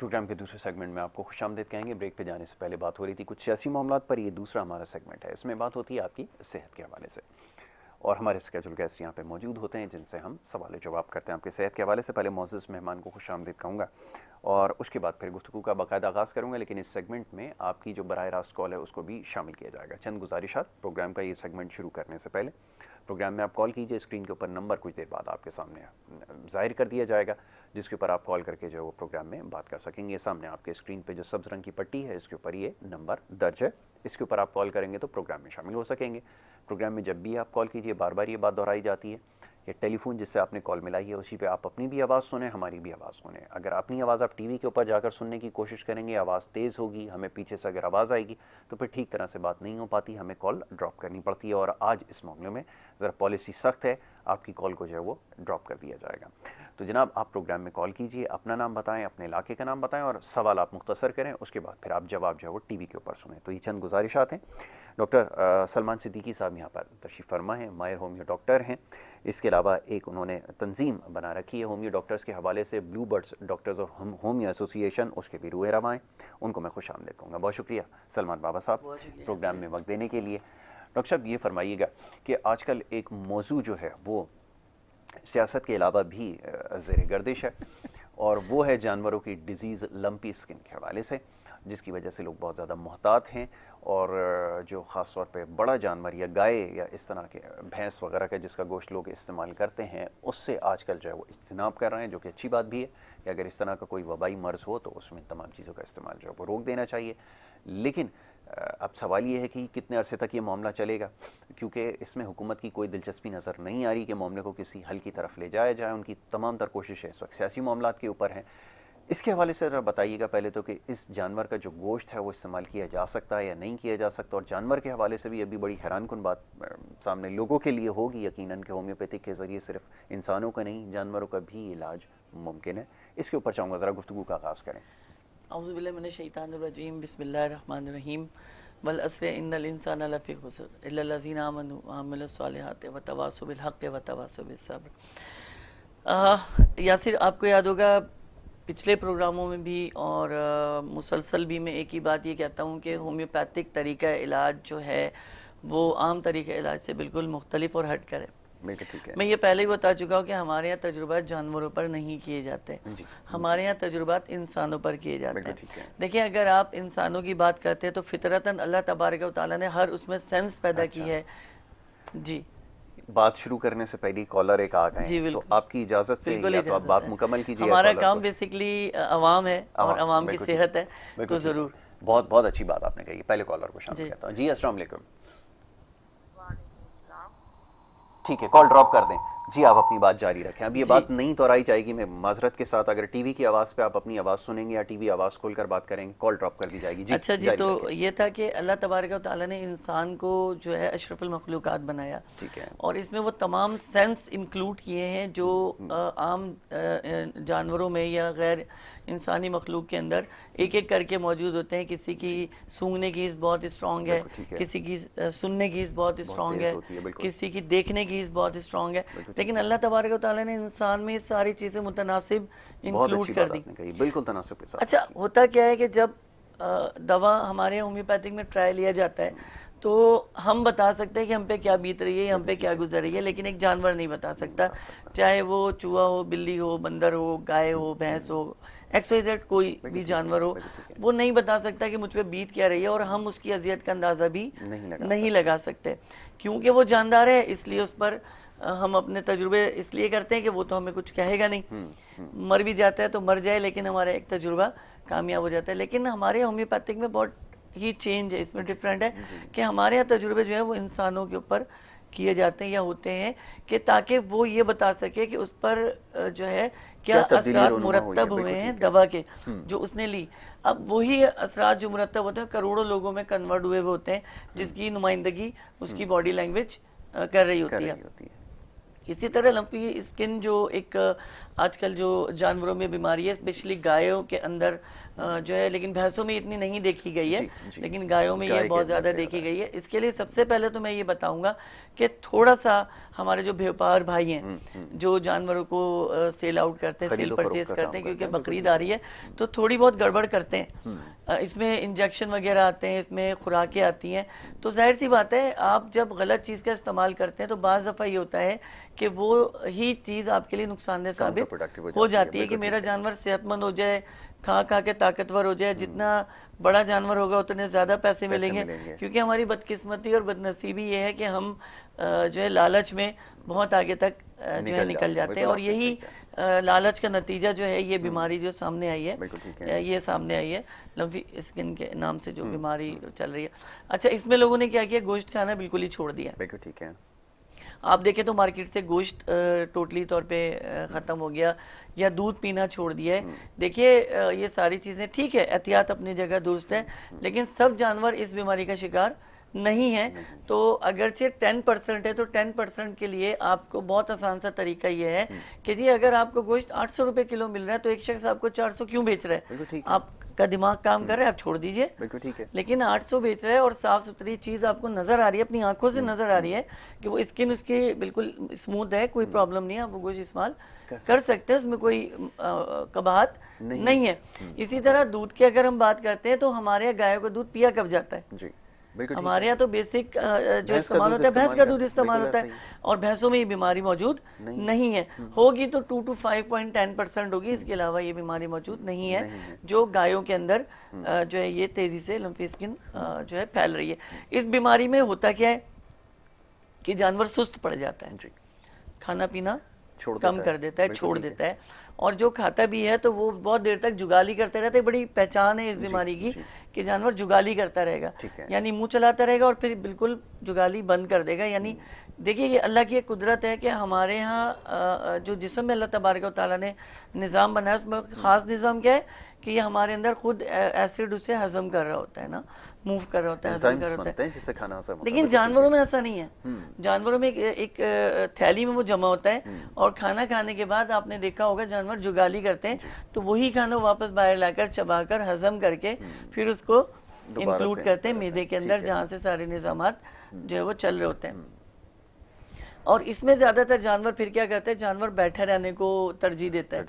Programme के दूसरे segment में आपको खुशामदीद कहेंगे। ब्रेक पे जाने से पहले बात हो रही थी कुछ सियासी मामलात पर, ये दूसरा हमारा सेगमेंट है। इसमें बात होती है आपकी सेहत के हवाले से, और हमारे स्केजुअल गेस्ट यहाँ पे मौजूद होते हैं जिनसे हम सवाल जवाब करते हैं आपके सेहत के हवाले से। पहले मोअज़्ज़ज़ मेहमान को खुशामदीद कहूँगा और उसके बाद फिर गुफ्तगू का बाकायदा आगाज़ करूँगा, लेकिन इस सेगमेंट में आपकी जो बराह रास्त कॉल है उसको भी शामिल किया जाएगा। चंद गुजारिशात प्रोग्राम का ये सेगमेंट शुरू करने से पहले। प्रोग्राम में आप कॉल कीजिए, स्क्रीन के ऊपर नंबर कुछ देर बाद आपके सामने ज़ाहिर कर दिया जाएगा, जिसके ऊपर आप कॉल करके जो है वो प्रोग्राम में बात कर सकेंगे। सामने आपके स्क्रीन पे जो सब्ज़ रंग की पट्टी है इसके ऊपर ये नंबर दर्ज है, इसके ऊपर आप कॉल करेंगे तो प्रोग्राम में शामिल हो सकेंगे। प्रोग्राम में जब भी आप कॉल कीजिए, बार बार ये बात दोहराई जाती है, ये टेलीफोन जिससे आपने कॉल मिलाई है उसी पे आप अपनी भी आवाज़ सुने, हमारी भी आवाज़ सुने। अगर अपनी आवाज़ आप टीवी के ऊपर जाकर सुनने की कोशिश करेंगे, आवाज़ तेज़ होगी, हमें पीछे से अगर आवाज़ आएगी तो फिर ठीक तरह से बात नहीं हो पाती, हमें कॉल ड्रॉप करनी पड़ती है। और आज इस मामले में ज़रा पॉलिसी सख्त है, आपकी कॉल को जो है वो ड्रॉप कर दिया जाएगा। तो जनाब आप प्रोग्राम में कॉल कीजिए, अपना नाम बताएं, अपने इलाके का नाम बताएं और सवाल आप मुख्तसर करें, उसके बाद फिर आप जवाब जो है वो टीवी के ऊपर सुने। तो ये चंद गुजारिशात हैं। डॉक्टर सलमान सिद्दीकी साहब यहाँ पर तशरीफ़ फरमा हैं, माहिर होमियो डॉक्टर हैं। इसके अलावा एक उन्होंने तंजीम बना रखी है होमियो डॉक्टर्स के हवाले से, blue birds doctors of homeo association, उसके भी रूए रवाएँ, उनको मैं खुश आमदीद कहूँगा। बहुत शुक्रिया सलमान बाबा साहब प्रोग्राम में वक्त देने के लिए। डॉक्टर साहब ये फरमाइएगा कि आजकल एक मौजू जो है वो सियासत के अलावा भी ज़ेर गर्दिश है, और वो है जानवरों की डिज़ीज़ लंपी स्किन के हवाले से, जिसकी वजह से लोग बहुत ज़्यादा मोहतात हैं। और जो ख़ास तौर पे बड़ा जानवर या गाय या इस तरह के भैंस वगैरह का जिसका गोश्त लोग इस्तेमाल करते हैं, उससे आजकल जो है वो इज्तनाब कर रहे हैं, जो कि अच्छी बात भी है कि अगर इस तरह का कोई वबाई मर्ज़ हो तो उसमें तमाम चीज़ों का इस्तेमाल जो है वो रोक देना चाहिए। लेकिन अब सवाल ये है कि कितने अरसे तक ये मामला चलेगा, क्योंकि इसमें हुकूमत की कोई दिलचस्पी नज़र नहीं आ रही कि मामले को किसी हल की तरफ ले जाया जाए। उनकी तमाम तर कोशिशें इस वक्त सियासी मामलात के ऊपर हैं। इसके हवाले से ज़रा बताइएगा पहले तो कि इस जानवर का जो गोश्त है वो इस्तेमाल किया जा सकता है या नहीं किया जा सकता, और जानवर के हवाले से भी अभी बड़ी हैरानकुन बात सामने लोगों के लिए होगी यकीनन कि होम्योपैथिक के ज़रिए सिर्फ इंसानों का नहीं जानवरों का भी इलाज मुमकिन है। इसके ऊपर चाहूँगा ज़रा गुफ्तगू का आगाज़ करें। औज़ु बिल्लाहि मिनश शैतानिर रजीम, बिस्मिल्लाहिर रहमानिर रहीम। वल अस्र इन्नल इंसाना लफ़ी खुस्र इल्ला लज़ीना आमनु व अमिलुस सालिहाति व तवासौ बिल हक़्क़ि व तवासौ बिस सब्र। यासिर, आपको याद होगा पिछले प्रोग्रामों में भी और मुसलसल भी मैं एक ही बात ये कहता हूँ कि होम्योपैथिक तरीका इलाज जो है वो आम तरीका इलाज से बिल्कुल मुख्तलिफ और हट कर है। मैं ये पहले ही बता चुका हूँ कि हमारे यहाँ तजुर्बात जानवरों पर नहीं किए जाते, हमारे यहाँ तजुर्बात इंसानों पर किए जाते हैं। देखिए, अगर आप इंसानों की बात करते हैं तो फितरतन अल्लाह तबारक व तआला ने हर उसमें सेंस पैदा की है। जी, बात शुरू करने से पहले कॉलर एक आ गए हैं, तो आपकी इजाज़त से या तो आप बात मुकम्मल कीजिए। हमारा काम बेसिकली अवाम है और अवाम की सेहत है, तो ज़रूर। बहुत बहुत अच्छी बात आपने कही। पहले कॉलर को शामिल करता हूँ। जी अस्सलाम वालेकुम। ठीक है, कॉल ड्रॉप कर दें। जी आप अपनी बात जारी रखें। अब ये बात नहीं दोहराई जाएगी, मैं माजरत के साथ, अगर टीवी की आवाज़ पे आप अपनी आवाज़ सुनेंगे या टीवी आवाज़ खोलकर बात करेंगे, कॉल ड्रॉप कर दी जाएगी। जी अच्छा जी, तो ये था कि अल्लाह तबारक व तआला ने इंसान को जो है अशरफुल मखलूक़ात बनाया, ठीक है, और इसमें वो तमाम सेंस इंक्लूड किए हैं जो आम जानवरों में या गैर इंसानी मखलूक के अंदर एक एक करके मौजूद होते हैं। किसी की सूंघने की हिस्स बहुत स्ट्रॉन्ग है, किसी की सुनने की हिस्स बहुत स्ट्रॉन्ग है, किसी की देखने की हिस्स बहुत स्ट्रॉन्ग है, लेकिन अल्लाह तबारक व तआला ने इंसान में सारी चीज़ें मुतनासिब इंक्लूड कर दी, बिल्कुल तनासिब के साथ। अच्छा, होता क्या है कि जब दवा हमारे होम्योपैथिक में ट्राई लिया जाता है तो हम बता सकते हैं कि हम पे क्या बीत रही है, हम पे क्या गुजर रही है, लेकिन एक जानवर नहीं बता सकता, चाहे वो चूहा हो, बिल्ली हो, बंदर हो, गाय हो, भैंस हो, XYZ कोई भी जानवर हो, वो नहीं बता सकता कि मुझ पे बीत क्या रही है, और हम उसकी अजियत का अंदाज़ा भी नहीं लगा सकते। क्योंकि वो जानदार है, इसलिए उस पर हम अपने तजुर्बे इसलिए करते हैं कि वो तो हमें कुछ कहेगा नहीं, मर भी जाता है तो मर जाए, लेकिन हमारा एक तजुर्बा कामयाब हो जाता है। लेकिन हमारे होम्योपैथिक में बहुत ही चेंज है, इसमें डिफरेंट है कि हमारे यहाँ तजुर्बे जो है वो इंसानों के ऊपर किए जाते हैं या होते हैं, कि ताकि वो ये बता सके कि उस पर जो है क्या असरात मुरतब हुए हैं दवा के जो उसने ली। अब वही असरात जो मुरतब होते हैं करोड़ों लोगों में कन्वर्ट हुए होते हैं, जिसकी नुमाइंदगी उसकी बॉडी लैंग्वेज कर रही होती है। इसी तरह लंपी स्किन जो एक आजकल जो जानवरों में बीमारी है, स्पेशली गायों के अंदर जो है, लेकिन भैंसों में इतनी नहीं देखी गई है, जी। लेकिन गायों में गाय ये के बहुत अंदर ज़्यादा से देखी ज़्यादा गई है। इसके लिए सबसे पहले तो मैं ये बताऊंगा कि थोड़ा सा हमारे जो व्यापार भाई हैं जो जानवरों को सेल आउट करते हैं, सेल खरीदो फरोख्त परचेज का करते काम हैं, क्योंकि करते हैं, बकरीद आ रही है तो थोड़ी बहुत गड़बड़ करते हैं। इसमें इंजेक्शन वगैरह आते हैं, इसमें खुराकें आती हैं, तो जाहिर सी बात है आप जब गलत चीज़ का इस्तेमाल करते हैं तो बाज़ दफ़ा ये होता है कि वो ही चीज़ आपके लिए नुकसानदेह साबित Counterproductive हो जाती है कि मेरा जानवर सेहतमंद हो जाए, खा खा के ताकतवर हो जाए, जितना बड़ा जानवर होगा उतने ज़्यादा पैसे मिलेंगे। क्योंकि हमारी बदकिस्मती और बदनसीबी ये है कि हम जो है लालच में बहुत आगे तक जो है निकल जाते हैं, और यही लालच का नतीजा जो है ये बीमारी जो सामने आई है, ये सामने आई है लम्फी स्किन के नाम से जो बीमारी चल रही है। अच्छा, इसमें लोगों ने क्या किया, गोश्त खाना बिल्कुल ही छोड़ दिया। बिल्कुल ठीक है। आप देखें तो मार्केट से गोश्त टोटली तौर पे ख़त्म हो गया, या दूध पीना छोड़ दिया है। देखिए ये सारी चीज़ें ठीक है, एहतियात अपनी जगह दुरुस्त है, लेकिन सब जानवर इस बीमारी का शिकार नहीं है। तो अगरचे 10% है तो 10% के लिए आपको बहुत आसान सा तरीका ये है कि जी अगर आपको गोश्त 800 रुपये किलो मिल रहा है तो एक शख्स आपको 400 क्यों बेच रहा है? आपका दिमाग काम कर रहा है, आप छोड़ दीजिए। बिल्कुल ठीक है। लेकिन 800 बेच रहा है और साफ सुथरी चीज़ आपको नज़र आ रही है, अपनी आंखों से नज़र आ रही है कि वो स्किन उसकी बिल्कुल स्मूथ है, कोई प्रॉब्लम नहीं है, आप वो गोश्त इस्तेमाल कर सकते हैं, उसमें कोई कबाहत नहीं है। इसी तरह दूध की अगर हम बात करते हैं तो हमारे यहाँ गायों का दूध पिया कब जाता है? जी बिल्कुल। हमारे यहाँ तो बेसिक जो इस्तेमाल होता है भैंस का दूध इस्तेमाल होता है, और भैंसों में ये बीमारी मौजूद नहीं है। होगी तो 2 to 5.10% होगी, इसके अलावा ये बीमारी मौजूद नहीं है जो गायों के अंदर जो है ये तेजी से लम्फी स्किन जो है फैल रही है। इस बीमारी में होता क्या है कि जानवर सुस्त पड़ जाता है, खाना पीना कम कर देता है, छोड़ देता है, और जो खाता भी है तो वो बहुत देर तक जुगाली करते रहते हैं। बड़ी पहचान है इस बीमारी की कि जानवर जुगाली करता रहेगा, यानी मुंह चलाता रहेगा और फिर बिल्कुल जुगाली बंद कर देगा। यानी देखिए ये अल्लाह की एक कुदरत है कि हमारे यहाँ जो जिस्म में अल्लाह तबारक व तआला ने निज़ाम बनाया उसमें ख़ास निज़ाम क्या है कि ये हमारे अंदर खुद एसिड उसे हजम कर रहा होता है ना, मूव कर रहा होता है, हजम कर रहा होता है, जिससे खाना हजम होता है। लेकिन जानवरों में ऐसा नहीं है। जानवरों में एक थैली में वो जमा होता है, और खाना खाने के बाद आपने देखा होगा जानवर जुगाली करते हैं तो वही खाना वापस बाहर लाकर चबाकर हजम करके फिर उसको इंक्लूड करते हैं मैदे के अंदर, जहाँ से सारे निज़ामात जो है वो चल रहे होते हैं। और इसमें ज्यादातर जानवर फिर क्या करते हैं, जानवर बैठा रहने को तरजीह देता है,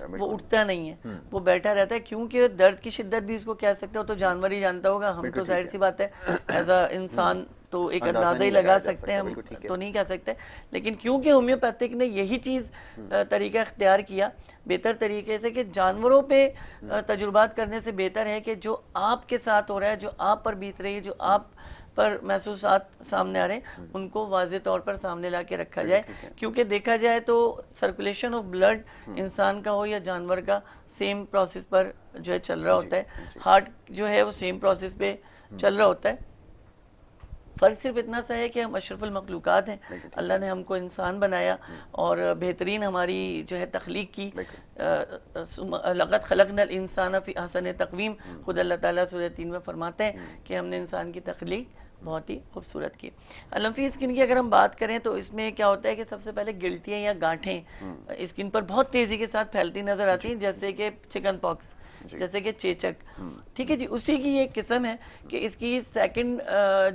वो उठता नहीं है, वो बैठा रहता है, क्योंकि दर्द की शिद्दत भी इसको कह सकते हो तो जानवर ही जानता होगा, हम तो जाहिर सी बात है एज अ इंसान तो एक अंदाजा ही लगा सकते हैं, हम तो नहीं कह सकते। लेकिन क्योंकि होम्योपैथिक ने यही चीज़ तरीका इख्तियार किया बेहतर तरीके से कि जानवरों पे तजुर्बात करने से बेहतर है कि जो आपके साथ हो रहा है, जो आप पर बीत रही है, जो आप पर महसूसात सामने आ रहे हैं, उनको वाज़े तौर पर सामने ला के रखा जाए। क्योंकि देखा जाए तो सर्कुलेशन ऑफ ब्लड इंसान का हो या जानवर का सेम प्रोसेस पर जो है चल रहा होता है, हार्ट जो है वो सेम प्रोसेस पे चल रहा होता है। फ़र्क सिर्फ इतना सा है कि हम अशरफुल मखलूक़ात हैं, अल्लाह ने हमको इंसान बनाया और बेहतरीन हमारी जो है तख्लीक की, लक़द ख़लक़नल इंसान फ़ी अहसन तक़वीम, खुद अल्लाह ताला सूरह 3 में फरमाते हैं कि हमने इंसान की तख्लीक बहुत ही खूबसूरत की। लम्फी स्किन की अगर हम बात करें तो इसमें क्या होता है कि सबसे पहले गिल्टियाँ या गांठें स्किन पर बहुत तेज़ी के साथ फैलती नज़र आती हैं, जैसे कि चिकन पॉक्स, जैसे कि चेचक, ठीक है जी, उसी की एक किस्म है कि इसकी सेकंड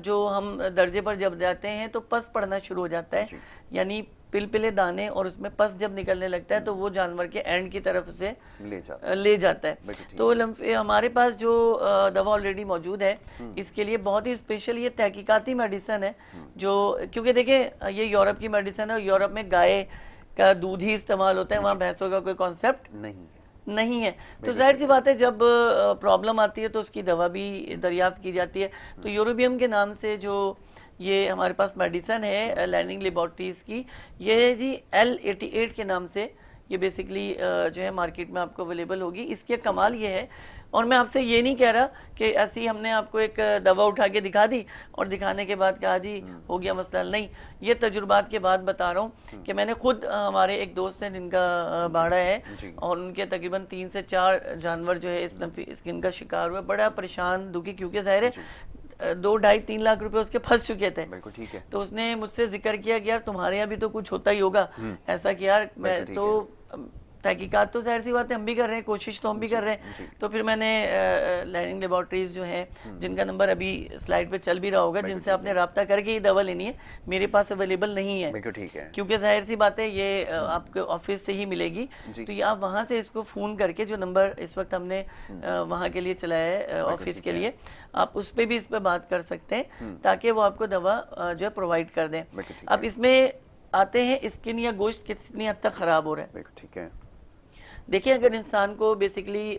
जो हम दर्जे पर जब जाते हैं तो पस पड़ना शुरू हो जाता है, यानी पिलपिले दाने, और उसमें पस जब निकलने लगता है तो वो जानवर के एंड की तरफ से ले जाता है। तो हमारे पास जो दवा ऑलरेडी मौजूद है इसके लिए बहुत ही स्पेशल ये तहकीकाती मेडिसिन है, जो क्योंकि देखें ये यूरोप की मेडिसिन है और यूरोप में गाय का दूध ही इस्तेमाल होता है, वहाँ भैंसों का कोई कॉन्सेप्ट नहीं है। तो जाहिर सी बात है जब प्रॉब्लम आती है तो उसकी दवा भी दरियाफ्त की जाती है। तो यूरोबियम के नाम से जो ये हमारे पास मेडिसिन है लैनिंग लेबॉर्ट्रीज की, ये जी L88 के नाम से ये बेसिकली जो है मार्केट में आपको अवेलेबल होगी। इसके कमाल ये है, और मैं आपसे ये नहीं कह रहा कि ऐसी हमने आपको एक दवा उठा के दिखा दी और दिखाने के बाद कहा जी हो गया मसला, नहीं, ये तजुर्बात के बाद बता रहा हूँ कि मैंने खुद हमारे एक दोस्त हैं जिनका बाड़ा है और उनके तकरीबन 3 से 4 जानवर जो है इस स्किन का शिकार हुए, बड़ा परेशान दुखी, क्योंकि ज़ाहिर है 2-2.5-3 लाख रुपए उसके फंस चुके थे। ठीक है। तो उसने मुझसे जिक्र किया कि यार तुम्हारे यहाँ भी तो कुछ होता ही होगा ऐसा कि यार मैं तो तहकीकात तो जाहिर सी बात है हम भी कर रहे हैं, कोशिश तो हम भी कर रहे हैं। तो फिर मैंने लैनिंग लेबॉर्ट्रीज जो हैं जिनका नंबर अभी स्लाइड पे चल भी रहा होगा, जिनसे आपने रब्ता करके ये दवा लेनी है, मेरे पास अवेलेबल नहीं है, ठीक है, क्योंकि जाहिर सी बात है ये आपके ऑफिस से ही मिलेगी। तो ये आप वहाँ से इसको फ़ोन करके, जो नंबर इस वक्त हमने वहाँ के लिए चलाया है ऑफिस के लिए, आप उस पर भी इस पर बात कर सकते हैं ताकि वो आपको दवा जो है प्रोवाइड कर दें। अब इसमें आते हैं स्किन या गोश्त कितनी हद तक ख़राब हो रहा है। ठीक है, देखिए अगर इंसान को बेसिकली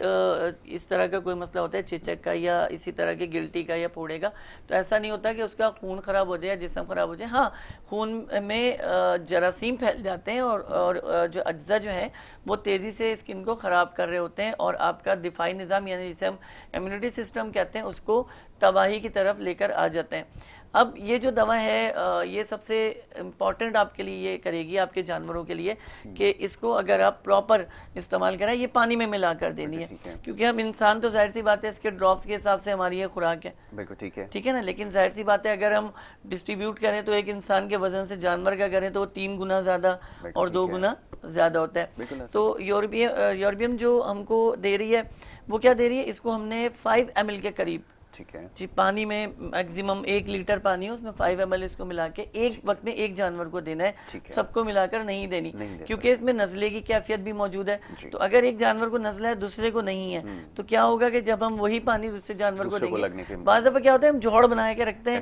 इस तरह का कोई मसला होता है चेचक का या इसी तरह के गिल्टी का या फोड़े का, तो ऐसा नहीं होता कि उसका खून ख़राब हो जाए या जिस्म ख़राब हो जाए। हाँ, खून में जरासीम फैल जाते हैं और जो अज्जा जो हैं वो तेज़ी से स्किन को ख़राब कर रहे होते हैं और आपका दिफाई निज़ाम यानी जिसे हम इम्यूनिटी सिस्टम कहते हैं उसको तबाही की तरफ लेकर आ जाते हैं। अब ये जो दवा है ये सबसे इम्पॉर्टेंट आपके लिए ये करेगी, आपके जानवरों के लिए, कि इसको अगर आप प्रॉपर इस्तेमाल करें, ये पानी में मिला कर देनी है, क्योंकि हम इंसान तो जाहिर सी बात है इसके ड्रॉप्स के हिसाब से हमारी ये खुराक है। बिल्कुल ठीक है ना, लेकिन जाहिर सी बात है अगर हम डिस्ट्रीब्यूट करें तो एक इंसान के वजन से जानवर का करें तो वो 3 गुना ज़्यादा और 2 गुना ज़्यादा होता है। तो यूरोपियन जो हमको दे रही है वो क्या दे रही है, इसको हमने 5 ml के करीब, ठीक है जी, पानी में मैक्सिमम 1 लीटर पानी है उसमें 5 ml इसको मिला के एक वक्त में एक जानवर को देना है, सबको मिलाकर नहीं देनी, क्योंकि इसमें नज़ले की कैफियत भी मौजूद है। तो अगर एक जानवर को नज़ला है दूसरे को नहीं है तो क्या होगा कि जब हम वही पानी दूसरे जानवर को देंगे, बाद दफा क्या होता है हम जोड़ बना के रखते हैं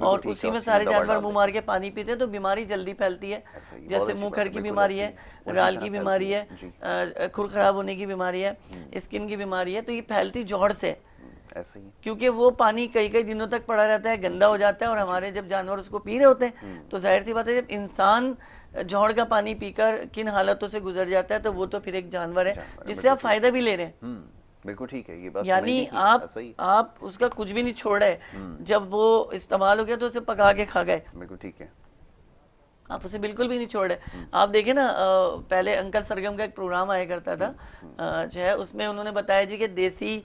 और उसी में सारे जानवर मुंह मार के पानी पीते हैं, तो बीमारी जल्दी फैलती है। जैसे मुंह खर की बीमारी है, राल की बीमारी है, खुर खराब होने की बीमारी है, स्किन की बीमारी है, तो ये फैलती जोड़ से ऐसे ही, क्योंकि वो पानी कई कई दिनों तक पड़ा रहता है, गंदा हो जाता है, और हमारे जब जानवर उसको पी रहे होते हैं तो जाहिर सी बात है जब इंसान जोड़ का पानी पीकर किन हालतों से गुजर जाता है तो वो तो फिर एक जानवर है जिससे आप फायदा भी ले रहे हैं। बिल्कुल ठीक है, ये बात यानी आप उसका कुछ भी नहीं छोड़ रहे, जब वो इस्तेमाल हो गया तो उसे पका के खा गए। बिल्कुल ठीक है, आप उसे बिल्कुल भी नहीं छोड़ रहे। आप देखें ना, पहले अंकल सरगम का एक प्रोग्राम आया करता था जो है, उसमें उन्होंने बताया जी कि देसी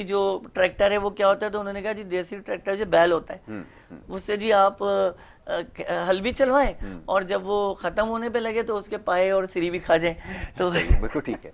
जो ट्रैक्टर है वो क्या होता है, तो उन्होंने कहा जी देसी ट्रैक्टर जो बैल होता है उससे जी आप हल भी चलवाएं और जब वो खत्म होने पे लगे तो उसके पाए और सिरी भी खा जाए। तो बिल्कुल ठीक है।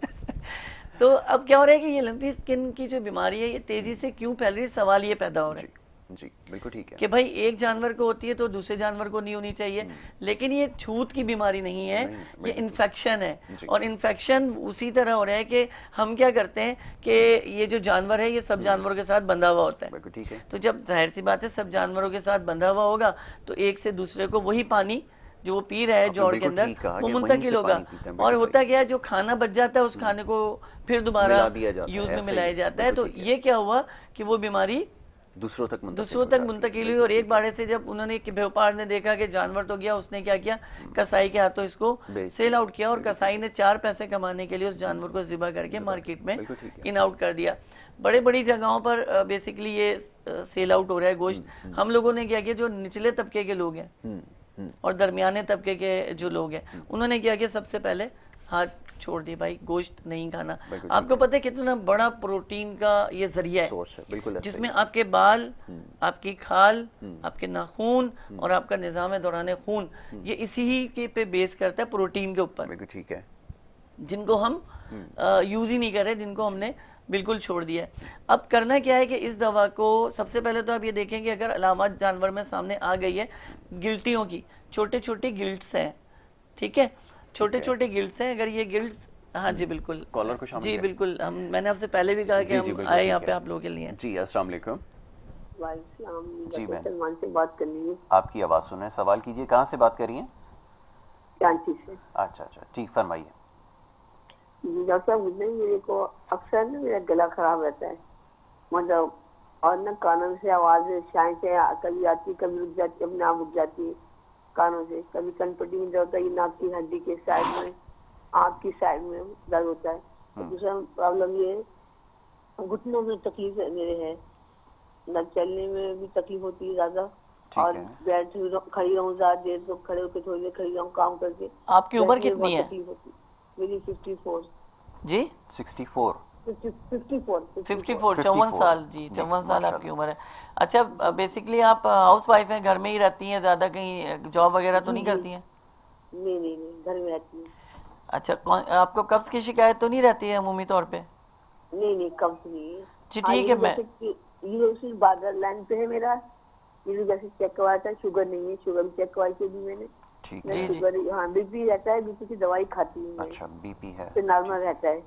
तो अब क्या हो रहा है कि ये लंपी स्किन की जो बीमारी है ये तेजी से क्यों फैल रही है, सवाल ये पैदा हो रहा है जी, बिल्कुल ठीक है कि भाई एक जानवर को होती है तो दूसरे जानवर को नहीं होनी चाहिए, लेकिन ये छूत की बीमारी नहीं है, ये इन्फेक्शन है। और इन्फेक्शन उसी तरह हो रहा है कि हम क्या करते हैं कि ये जो जानवर है ये सब जानवरों के साथ बंधा हुआ होता है, ठीक है। तो जब जाहिर सी बात है सब जानवरों के साथ बंधा हुआ होगा तो एक से दूसरे को वही पानी जो वो पी रहा है जोड़ के अंदर वो मुंतकिल होगा, और होता क्या है जो खाना बच जाता है उस खाने को फिर दोबारा यूज में मिलाया जाता है। तो ये क्या हुआ कि वो बीमारी दूसरों तक मुंतकिल हुई। और एक बारे से जब उन्होंने व्यापार ने देखा कि जानवर तो गया, उसने क्या किया, कसाई के हाथों इसको सेल आउट किया, और कसाई ने 4 पैसे कमाने के लिए उस जानवर को ज़िबा करके मार्केट में इन आउट कर दिया। बड़ी बड़ी जगहों पर बेसिकली ये सेल आउट हो रहा है गोश्त। हम लोगों ने क्या किया, जो निचले तबके के लोग हैं और दरमियाने तबके के जो लोग हैं उन्होंने क्या किया, सबसे पहले हाथ छोड़ दिए, भाई गोश्त नहीं खाना। आपको पता है कितना बड़ा प्रोटीन का ये जरिया है, जिसमें आपके बाल, आपकी खाल, आपके नाखून और आपका निज़ाम दौरान खून ये इसी ही के पे बेस करता है, प्रोटीन के ऊपर, ठीक है, जिनको हम यूज ही नहीं कर रहे, जिनको हमने बिल्कुल छोड़ दिया है। अब करना क्या है कि इस दवा को सबसे पहले तो आप ये देखें कि अगर अलामत जानवर में सामने आ गई है, गिल्टियों की छोटे छोटे गिल्ट्स हैं, ठीक है, छोटे छोटे गिल्ट्स हैं, अगर ये गिल्ट्स, हाँ जी बिल्कुल, कॉलर को शामिल जी बिल्कुल, मैंने आपसे पहले भी कहा कि हम आए यहाँ पे आप लोगों के लिए। जी अस्सलाम वालेकुम। जी सलमान से बात करनी है। आपकी आवाज़ सुने, सवाल कीजिए, कहाँ से बात कर रही हैं? कराची से। अच्छा, ठीक, फरमाइए। डॉक्टर साहब, मेरे को अक्सर ना मेरा गला खराब रहता है, मतलब, और ना कानों से आवाज़ शाइन से कभी आती, कभी रुक जाती, अपने आप रुक जाती है कानों से, कभी कनपट्टी में दर्द होता है, नाक की हड्डी के साइड में, आँख की साइड में दर्द होता है। दूसरा प्रॉब्लम ये है, घुटनों में तकलीफ मेरे है, न चलने में भी तकलीफ होती है ज्यादा, और बेड से खड़ी रहूँ ज्यादा देर, तो खड़े होकर थोड़ी देर खड़ी रहूँ काम करके। आपकी उम्र कितनी है? मेरी 54 जी, 54 54 साल जी, 54 साल आपकी उम्र है। अच्छा, बेसिकली आप हाउस वाइफ हैं, घर में ही रहती हैं, ज्यादा कहीं जॉब वगैरह तो नहीं करती हैं? नहीं, घर में रहती हैं। अच्छा, आपको कब्ज की शिकायत तो नहीं रहती है अमूमी तौर पे? नहीं नहीं, कम से नहीं है। जी हाँ, ठीक है, मैं ये बार्डर लाइन पे है मेरा। ये जैसे चेक करवाया था, शुगर नहीं है, शुगर भी चेक करवाई थी अभी मैंने। ठीक मैं जी है। जी शुगर, हाँ बीपी रहता है, बीपी की दवाई खाती हूँ मैं, अच्छा, बीपी है। तो नॉर्मल रहता है।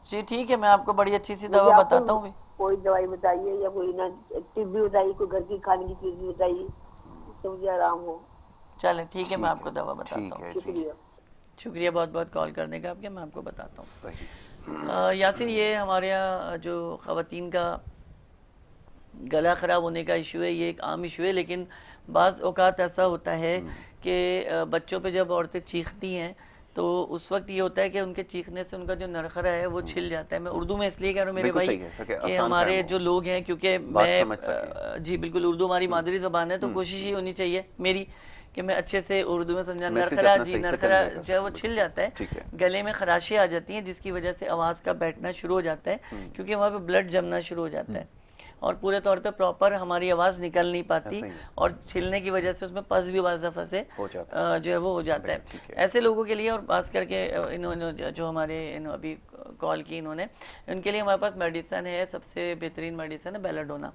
जी ठीक है, मैं आपको बड़ी अच्छी सी मुझे दवा आप बताता हूँ भी। कोई दवाई बताइए, या कोई ना टिप भी बताइए, कोई घर की खाने की चीज भी बताइए, जिससे मुझे आराम हो। चले ठीक है, मैं ठीक आपको है। दवा बताता ठीक हूँ। है जी। शुक्रिया। शुक्रिया बहुत बहुत कॉल करने का आपके, मैं आपको बताता हूँ। सही। यासिर, ये हमारे यहाँ जो ख़वातीन का गला ख़राब होने का इशू है, ये एक आम इशू है, लेकिन बाज़ औक़ात ऐसा होता है कि बच्चों पे जब औरतें चीखती हैं तो उस वक्त ये होता है कि उनके चीखने से उनका जो नरखरा है वो छिल जाता है। मैं उर्दू में इसलिए कह रहा हूँ मेरे बिल्कुल भाई सही है सर, कि आसान हमारे फहम हो, जो लोग हैं, क्योंकि बात मैं समझ सके। जी बिल्कुल, उर्दू हमारी मादरी ज़बान है, तो कोशिश ये होनी चाहिए मेरी कि मैं अच्छे से उर्दू में समझा। मैसेज नरखरा, अपना जी सही से नरखरा कन्वे कर जो है वो सकें। छिल बिल्कुल जाता है, ठीक है। गले में खराशें आ जाती हैं, जिसकी वजह से आवाज़ का बैठना शुरू हो जाता है, क्योंकि वहाँ पे ब्लड जमना शुरू हो जाता है और पूरे तौर पे प्रॉपर हमारी आवाज़ निकल नहीं पाती, ऐसा ही है। और छिलने की वजह से उसमें पस भी बाज़ दफ़ा से हो जाता जो है वो हो जाता है। ठीक है। ऐसे लोगों के लिए, और खास करके इन्होंने जो हमारे अभी कॉल की इन्होंने, उनके लिए हमारे पास मेडिसन है, सबसे बेहतरीन मेडिसन है बेलाडोना।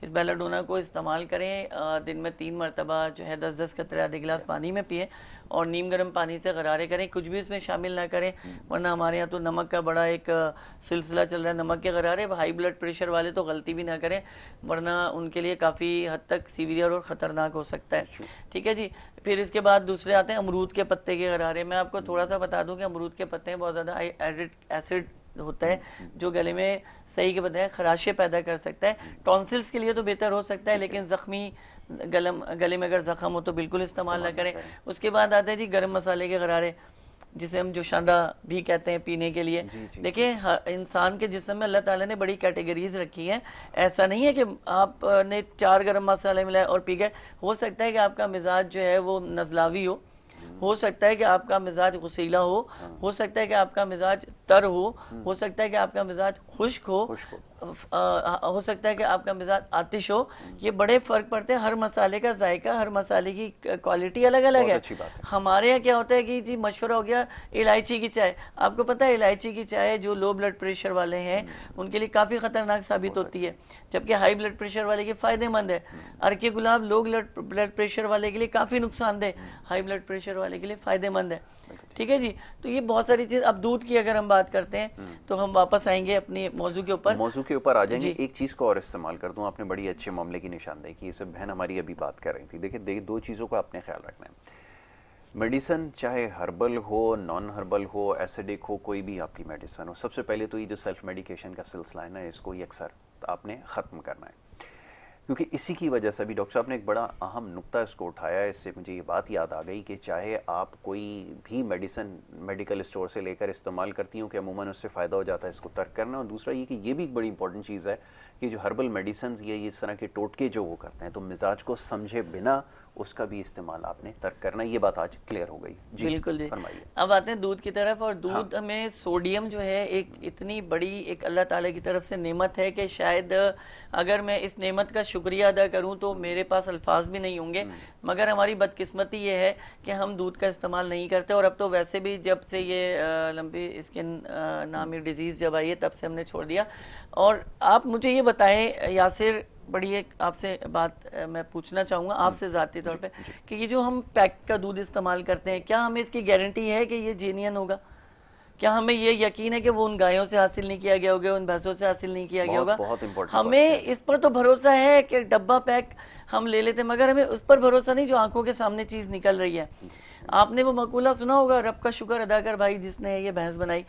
इस बेलाडोना को इस्तेमाल करें, दिन में 3 मरतबा जो है 10-10 कतरे आधे गिलास पानी में पिएं, और नीम गर्म पानी से गरारे करें, कुछ भी इसमें शामिल ना करें, वरना हमारे यहाँ तो नमक का बड़ा एक सिलसिला चल रहा है, नमक के गरारे। हाई ब्लड प्रेशर वाले तो गलती भी ना करें, वरना उनके लिए काफ़ी हद तक सीवियर और ख़तरनाक हो सकता है। ठीक है जी। फिर इसके बाद दूसरे आते हैं अमरूद के पत्ते के गरारे। मैं आपको थोड़ा सा बता दूं कि अमरूद के पत्ते में बहुत ज़्यादा एसिड होता है, जो गले में सही के बजाय खराशे पैदा कर सकता है। टॉन्सिल्स के लिए तो बेहतर हो सकता है, लेकिन ज़ख्मी गले में अगर ज़ख्म हो तो बिल्कुल इस्तेमाल ना करें। उसके बाद आते हैं जी गर्म मसाले के गरारे, जिसे हम जोशांदा भी कहते हैं पीने के लिए। देखिए, इंसान के जिस्म में अल्लाह ताला ने बड़ी कैटेगरीज रखी हैं। ऐसा नहीं है कि आपने 4 गर्म मसाले मिलाए और पी गए। हो सकता है कि आपका मिजाज जो है वो नज़लावी हो सकता है कि आपका मिजाज गुस्सीला हो सकता है कि आपका मिजाज तर हो सकता है कि आपका मिजाज खुश्क हो सकता है कि आपका मिजाज आतिश हो। ये बड़े फर्क पड़ते हैं, हर मसाले का जायका, हर मसाले की क्वालिटी अलग अलग है। हमारे यहाँ क्या होता है कि जी मशवरा हो गया इलायची की चाय। आपको पता है इलायची की चाय जो लो ब्लड प्रेशर वाले हैं उनके लिए काफ़ी ख़तरनाक साबित होती है, जबकि हाई ब्लड प्रेशर वाले के फ़ायदेमंद है। अरके गुलाब लो ब्लड प्रेशर वाले के लिए काफ़ी नुकसानदेह, हाई ब्लड प्रेशर वाले के लिए फ़ायदेमंद है। ठीक है जी। तो ये बहुत सारी चीज़। अब दूध की अगर हम बात करते हैं तो हम वापस आएंगे अपने मौजू के ऊपर आ जाएंगे। एक चीज़ को और इस्तेमाल कर दूं, आपने बड़ी अच्छे मामले की निशानदेही की। इसे बहन हमारी अभी बात कर रही थी। देखिए, 2 चीज़ों का आपने ख्याल रखना है। मेडिसन चाहे हर्बल हो, नॉन हर्बल हो, एसिडिक हो, कोई भी आपकी मेडिसन हो, सबसे पहले तो ये जो सेल्फ मेडिकेशन का सिलसिला है ना, इसको यकसर आपने ख़त्म करना है, क्योंकि इसी की वजह से भी डॉक्टर साहब ने एक बड़ा अहम नुक्ता इसको उठाया। इससे मुझे ये बात याद आ गई कि चाहे आप कोई भी मेडिसन मेडिकल स्टोर से लेकर इस्तेमाल करती हूँ कि अमूमन उससे फ़ायदा हो जाता है, इसको तर्क करना। और दूसरा ये कि ये भी एक बड़ी इंपॉर्टेंट चीज़ है कि जो हर्बल मेडिसन या इस तरह के टोटके जो वो करते हैं, तो मिजाज को समझे बिना उसका भी इस्तेमाल आपने तर्क करना। ये बात आज क्लियर हो गई जी। बिल्कुल जी। फरमाइए। अब आते हैं दूध की तरफ। और दूध में सोडियम जो है एक इतनी बड़ी एक अल्लाह ताला की तरफ से नेमत है कि शायद अगर मैं इस नेमत का शुक्रिया अदा करूं तो मेरे पास अल्फाज भी नहीं होंगे। मगर हमारी बदकिस्मती ये है कि हम दूध का इस्तेमाल नहीं करते, और अब तो वैसे भी जब से ये लंबी स्किन नामी डिजीज़ जब आई है तब से हमने छोड़ दिया। और आप मुझे ये बताएं यासिर, बड़ी एक आपसे बात मैं पूछना चाहूँगा आपसे ज़ाती तौर पे, कि ये जो हम पैक का दूध इस्तेमाल करते हैं, क्या हमें इसकी गारंटी है कि ये जेन्युइन होगा? क्या हमें ये यकीन है कि वो उन गायों से हासिल नहीं किया गया होगा, उन भैंसों से हासिल नहीं किया गया होगा? हमें इस पर तो भरोसा है कि डब्बा पैक हम ले लेते, मगर हमें उस पर भरोसा नहीं जो आंखों के सामने चीज़ निकल रही है। आपने वो मकूला सुना होगा, रब का शुक्र अदा कर भाई जिसने ये भैंस बनाई।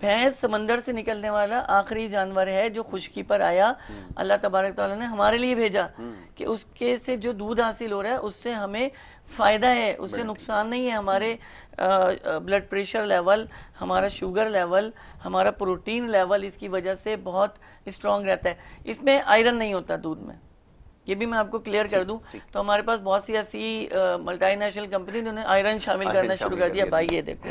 भैंस समंदर से निकलने वाला आखिरी जानवर है जो खुशकी पर आया, अल्लाह तबारक तआला ने हमारे लिए भेजा कि उसके से जो दूध हासिल हो रहा है उससे हमें फ़ायदा है, उससे नुकसान नहीं है। हमारे ब्लड प्रेशर लेवल, हमारा शुगर लेवल, हमारा प्रोटीन लेवल इसकी वजह से बहुत स्ट्रांग रहता है। इसमें आयरन नहीं होता दूध में, ये भी मैं आपको क्लियर कर दूं, तो हमारे पास बहुत सी ऐसी मल्टीनेशनल कंपनी जिन्होंने आयरन शामिल करना शुरू कर दिया। भाई ये देखो,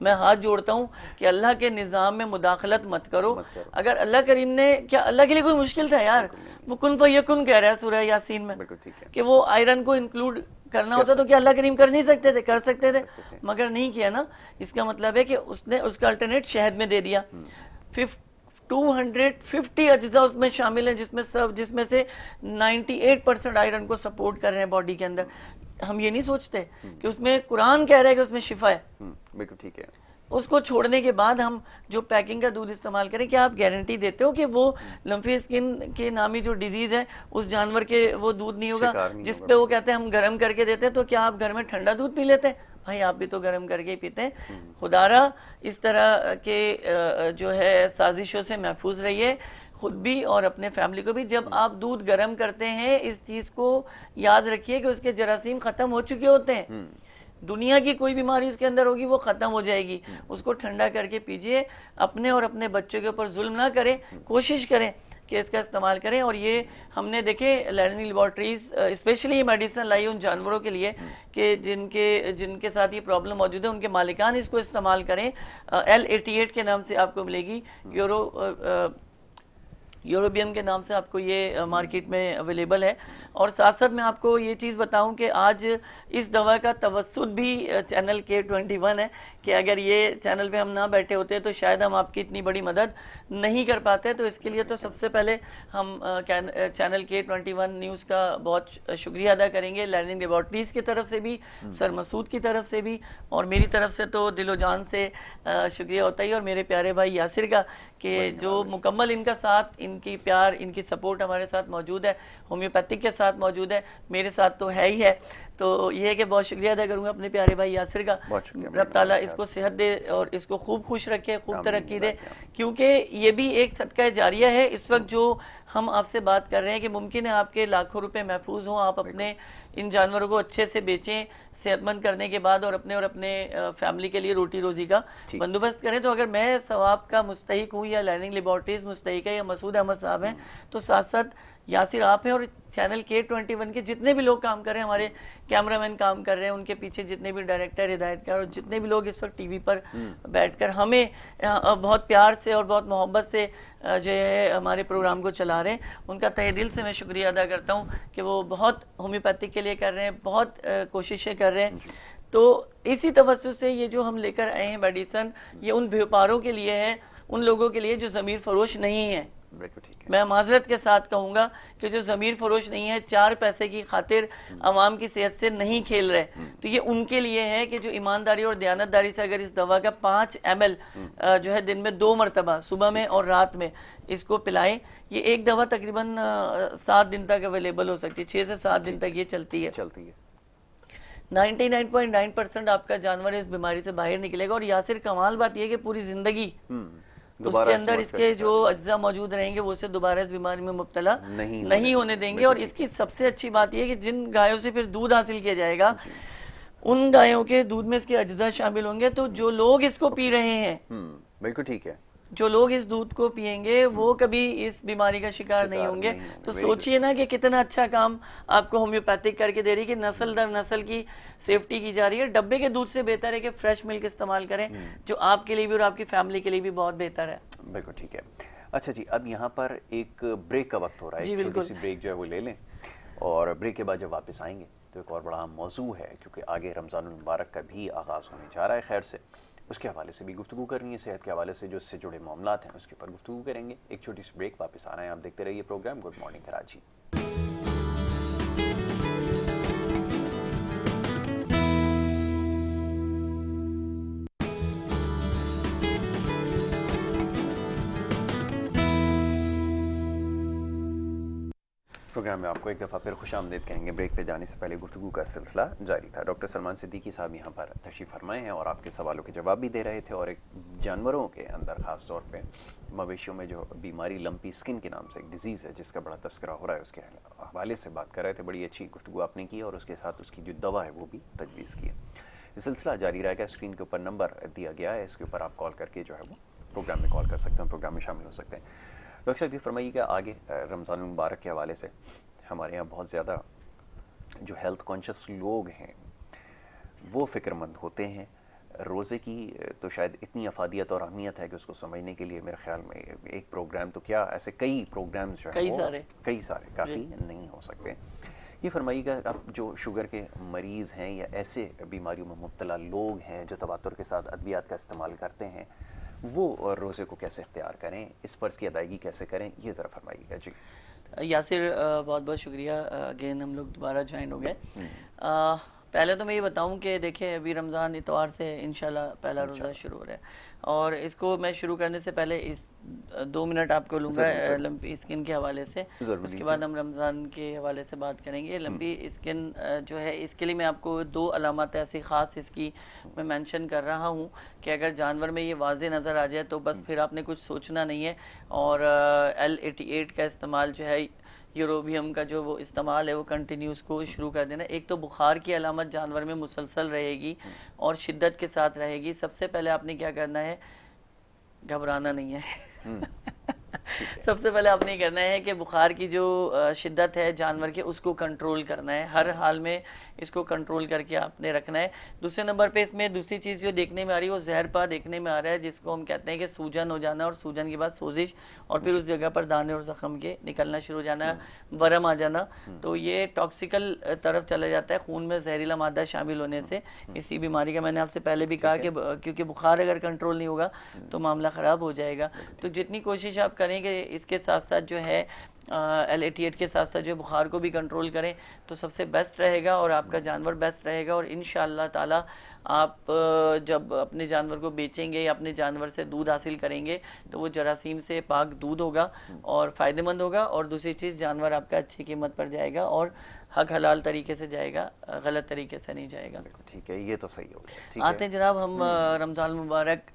मैं हाथ जोड़ता हूँ कि अल्लाह के निज़ाम में मुदाखलत मत करो। अगर अल्लाह करीम ने, क्या अल्लाह के लिए कोई मुश्किल था यार? वो कुन फयकुन कह रहा है सूरह यासीन में कि वो आयरन को इंक्लूड करना होता तो क्या अल्लाह करीम कर नहीं सकते थे? कर सकते थे, मगर नहीं किया ना। इसका मतलब है कि उसने उसका अल्टरनेट शहद में दे दिया। 250 अज्जा उसमें शामिल है, जिसमें से 98% आयरन को सपोर्ट कर रहे हैं बॉडी के अंदर। हम ये नहीं सोचते कि उसमें कुरान कह रहा है कि उसमें शिफा है। बिल्कुल ठीक है। उसको छोड़ने के बाद हम जो पैकिंग का दूध इस्तेमाल करें, क्या आप गारंटी देते हो कि वो लम्फी स्किन के नामी जो डिजीज है उस जानवर के वो दूध नहीं होगा जिस पे वो कहते हैं हम गर्म करके देते हैं? तो क्या आप घर में ठंडा दूध पी लेते हैं? भाई आप भी तो गर्म करके ही पीते हैं। खुदारा इस तरह के जो है साजिशों से महफूज रहिए, खुद भी और अपने फैमिली को भी। जब आप दूध गर्म करते हैं, इस चीज को याद रखिए कि उसके जरासीम खत्म हो चुके होते हैं। दुनिया की कोई बीमारी उसके अंदर होगी वो खत्म हो जाएगी। उसको ठंडा करके पीजिए। अपने और अपने बच्चों के ऊपर जुल्म ना करें, कोशिश करें कि इसका इस्तेमाल करें। और ये हमने देखे लैडनी लेबोरेटरीज स्पेशली ये मेडिसिन लाई उन जानवरों के लिए कि जिनके साथ ये प्रॉब्लम मौजूद है, उनके मालिकान इसको इस्तेमाल करें। L88 के नाम से आपको मिलेगी, यूरोबियन के नाम से आपको ये मार्केट में अवेलेबल है। और साथ साथ मैं आपको ये चीज़ बताऊं कि आज इस दवा का तवस्सुद भी चैनल K21 है कि अगर ये चैनल पे हम ना बैठे होते तो शायद हम आपकी इतनी बड़ी मदद नहीं कर पाते। तो इसके लिए तो सबसे पहले हम चैनल K21 न्यूज़ का बहुत शुक्रिया अदा करेंगे, लैंडिंग लेबोरेटरीज़ की तरफ से भी, सर मसूद की तरफ से भी, और मेरी तरफ से तो दिलो जान से शुक्रिया होता ही। और मेरे प्यारे भाई यासिर का कि जो मुकम्मल इनका साथ, इनकी प्यार, इनकी सपोर्ट हमारे साथ मौजूद है, होम्योपैथिक के साथ मौजूद है, मेरे साथ तो है ही है। तो ये है कि बहुत शुक्रिया अदा करूँगा अपने प्यारे भाई यासिर का। रब ताला इसको सेहत दे और इसको खूब खुश रखे, खूब तरक्की दे, क्योंकि ये भी एक सदका जारिया है। इस वक्त जो हम आपसे बात कर रहे हैं कि मुमकिन है आपके लाखों रुपए महफूज हों, आप अपने इन जानवरों को अच्छे से बेचें सेहतमंद करने के बाद और अपने फैमिली के लिए रोटी रोजी का बंदोबस्त करें। तो अगर मैं सवाब का मुस्तहिक हूँ या लैंडिंग लेबोरेटरीज मुस्तहिक है या मसूद अहमद साहब हैं, तो साथ साथ यासिर आप हैं और चैनल K21 के जितने भी लोग काम कर रहे हैं, हमारे कैमरामैन काम कर रहे हैं, उनके पीछे जितने भी डायरेक्टर, हिदायतकार और जितने भी लोग इस वक्त टीवी पर बैठकर हमें बहुत प्यार से और बहुत मोहब्बत से जो है हमारे प्रोग्राम को चला रहे हैं, उनका तहे दिल से मैं शुक्रिया अदा करता हूँ कि वो बहुत होम्योपैथिक के लिए कर रहे हैं, बहुत कोशिशें कर रहे हैं। तो इसी तवज्जो से ये जो हम लेकर आए हैं मेडिसन, ये उन व्यापारों के लिए है, उन लोगों के लिए जो ज़मीर फरोश नहीं है। मैं माजरत के साथ कहूँगा कि जो ज़मीर फरोश नहीं है, 4 पैसे की खातिर अवाम की सेहत से नहीं खेल रहे, तो ये उनके लिए है कि जो ईमानदारी और दयानतदारी से अगर इस दवा का 5 ml जो है दिन में 2 मरतबा सुबह में और रात में इसको पिलाएं। ये एक दवा तकरीबन 7 दिन तक अवेलेबल हो सकती है, 6 से 7 दिन तक ये चलती है। 99.9% आपका जानवर इस बीमारी से बाहर निकलेगा। और यासिर कमाल बात यह कि पूरी जिंदगी उसके अंदर इसके जो अज्जा मौजूद रहेंगे वो उसे दोबारा इस बीमारी में मुब्तला नहीं होने देंगे। और इसकी सबसे अच्छी बात यह है कि जिन गायों से फिर दूध हासिल किया जाएगा, उन गायों के दूध में इसके अज्जा शामिल होंगे। तो जो लोग इसको पी रहे हैं, बिल्कुल ठीक है, जो लोग इस दूध को पिएंगे वो कभी इस बीमारी का शिकार नहीं होंगे। तो सोचिए ना कि कितना अच्छा काम आपको होम्योपैथिक करके दे रही है कि नस्ल दर नस्ल की सेफ्टी की जा रही है। डब्बे के दूध से बेहतर है कि फ्रेश मिल्क इस्तेमाल करें, जो आपके लिए भी और आपकी फैमिली के लिए भी बहुत बेहतर है। बिल्कुल ठीक है। अच्छा जी, अब यहाँ पर एक ब्रेक का वक्त हो रहा है, जी बिल्कुल, छोटी सी ब्रेक जो है वो ले लें, और ब्रेक के बाद जब वापस आएंगे तो एक और बड़ा मौजू है, क्योंकि आगे रमज़ानुल मुबारक का भी आगाज़ होने जा रहा है, खैर से उसके हवाले से भी गुफ्तगू करनी है, सेहत के हवाले से जो इससे जुड़े मामलात हैं उसके ऊपर गुफ्तगू करेंगे। एक छोटी सी ब्रेक, वापस आना है, आप देखते रहिए programme good morning Karachi. Programme में आपको एक दफ़ा फिर खुशामदीद कहेंगे। ब्रेक पे जाने से पहले गुफ्तगू का सिलसिला जारी था। डॉक्टर सलमान सिद्दीकी साहब यहाँ पर तशरीफ़ फरमाए हैं और आपके सवालों के जवाब भी दे रहे थे। और एक जानवरों के अंदर ख़ास तौर पे मवेशियों में जो बीमारी लंपी स्किन के नाम से एक डिज़ीज़ है जिसका बड़ा तस्करा हो रहा है, उसके हवाले से बात कर रहे थे। बड़ी अच्छी गुफ्तगू आपने की और उसके साथ उसकी जो दवा है वो भी तजवीज़ की है। ये सिलसिला जारी रहेगा। स्क्रीन के ऊपर नंबर दिया गया है, इसके ऊपर आप कॉल करके जो है वो प्रोग्राम में कॉल कर सकते हैं, प्रोग्राम में शामिल हो सकते हैं। डॉक्टर साहब ये फरमाइएगा, आगे रमज़ान मुबारक के हवाले से हमारे यहाँ बहुत ज़्यादा जो हेल्थ कॉन्शियस लोग हैं वो फ़िक्रमंद होते हैं। रोज़े की तो शायद इतनी अफादियत और अहमियत है कि उसको समझने के लिए मेरे ख्याल में एक प्रोग्राम तो क्या, ऐसे कई प्रोग्राम्स जो हैं कई सारे काफ़ी नहीं हो सकते। ये फरमाइएगा, आप जो शुगर के मरीज़ हैं या ऐसे बीमारियों में मुब्तला लोग हैं जो तवातुर के साथ अद्वियात का इस्तेमाल करते हैं, वो रोज़े को कैसे इख्तियार करें, इस फ़र्ज़ की अदायगी कैसे करें, ये ज़रा फरमाइएगा। जी यासिर, बहुत बहुत शुक्रिया, अगेन हम लोग दोबारा ज्वाइन हो गए। पहले तो मैं ये बताऊं कि देखिए अभी रमज़ान इतवार से इंशाल्लाह पहला रोज़ा शुरू हो रहा है, और इसको मैं शुरू करने से पहले इस 2 मिनट आपको लूँगा लंपी स्किन के हवाले से, उसके बाद हम रमज़ान के हवाले से बात करेंगे। लंपी स्किन जो है, इसके लिए मैं आपको 2 अलामत ऐसी ख़ास इसकी मैं मेंशन कर रहा हूँ कि अगर जानवर में ये वाज़े नज़र आ जाए तो बस फिर आपने कुछ सोचना नहीं है, और L88 का इस्तेमाल जो है, यूरोबियम का जो वो इस्तेमाल है, वो कंटिन्यूस को शुरू कर देना। एक तो बुखार की अलामत जानवर में मुसलसल रहेगी और शिद्दत के साथ रहेगी। सबसे पहले आपने क्या करना है, घबराना नहीं है। सबसे पहले आपने करना है कि बुखार की जो शिद्दत है जानवर के, उसको कंट्रोल करना है, हर हाल में इसको कंट्रोल करके आपने रखना है। दूसरे नंबर पे इसमें दूसरी चीज़ जो देखने में आ रही है वो जहरपा देखने में आ रहा है, जिसको हम कहते हैं कि सूजन हो जाना, और सूजन के बाद सोजिश, और फिर उस जगह पर दाने और जख्म के निकलना शुरू हो जाना, वरम आ जाना। तो ये टॉक्सिकल तरफ चला जाता है, खून में जहरीला मादा शामिल होने से इसी बीमारी का। मैंने आपसे पहले भी कहा कि क्योंकि बुखार अगर कंट्रोल नहीं होगा तो मामला ख़राब हो जाएगा। तो जितनी कोशिश आप करें कि इसके साथ साथ जो है L88 के साथ साथ जो बुखार को भी कंट्रोल करें तो सबसे बेस्ट रहेगा, और आपका जानवर बेस्ट रहेगा। और इंशाअल्लाह ताला आप जब अपने जानवर को बेचेंगे या अपने जानवर से दूध हासिल करेंगे तो वो जरासीम से पाक दूध होगा और फ़ायदेमंद होगा, और दूसरी चीज़ जानवर आपका अच्छी कीमत पर जाएगा और हक हलाल तरीके से जाएगा, गलत तरीके से नहीं जाएगा। ठीक है, ये तो सही हो गया। ठीक आते हैं जनाब हम रमज़ान मुबारक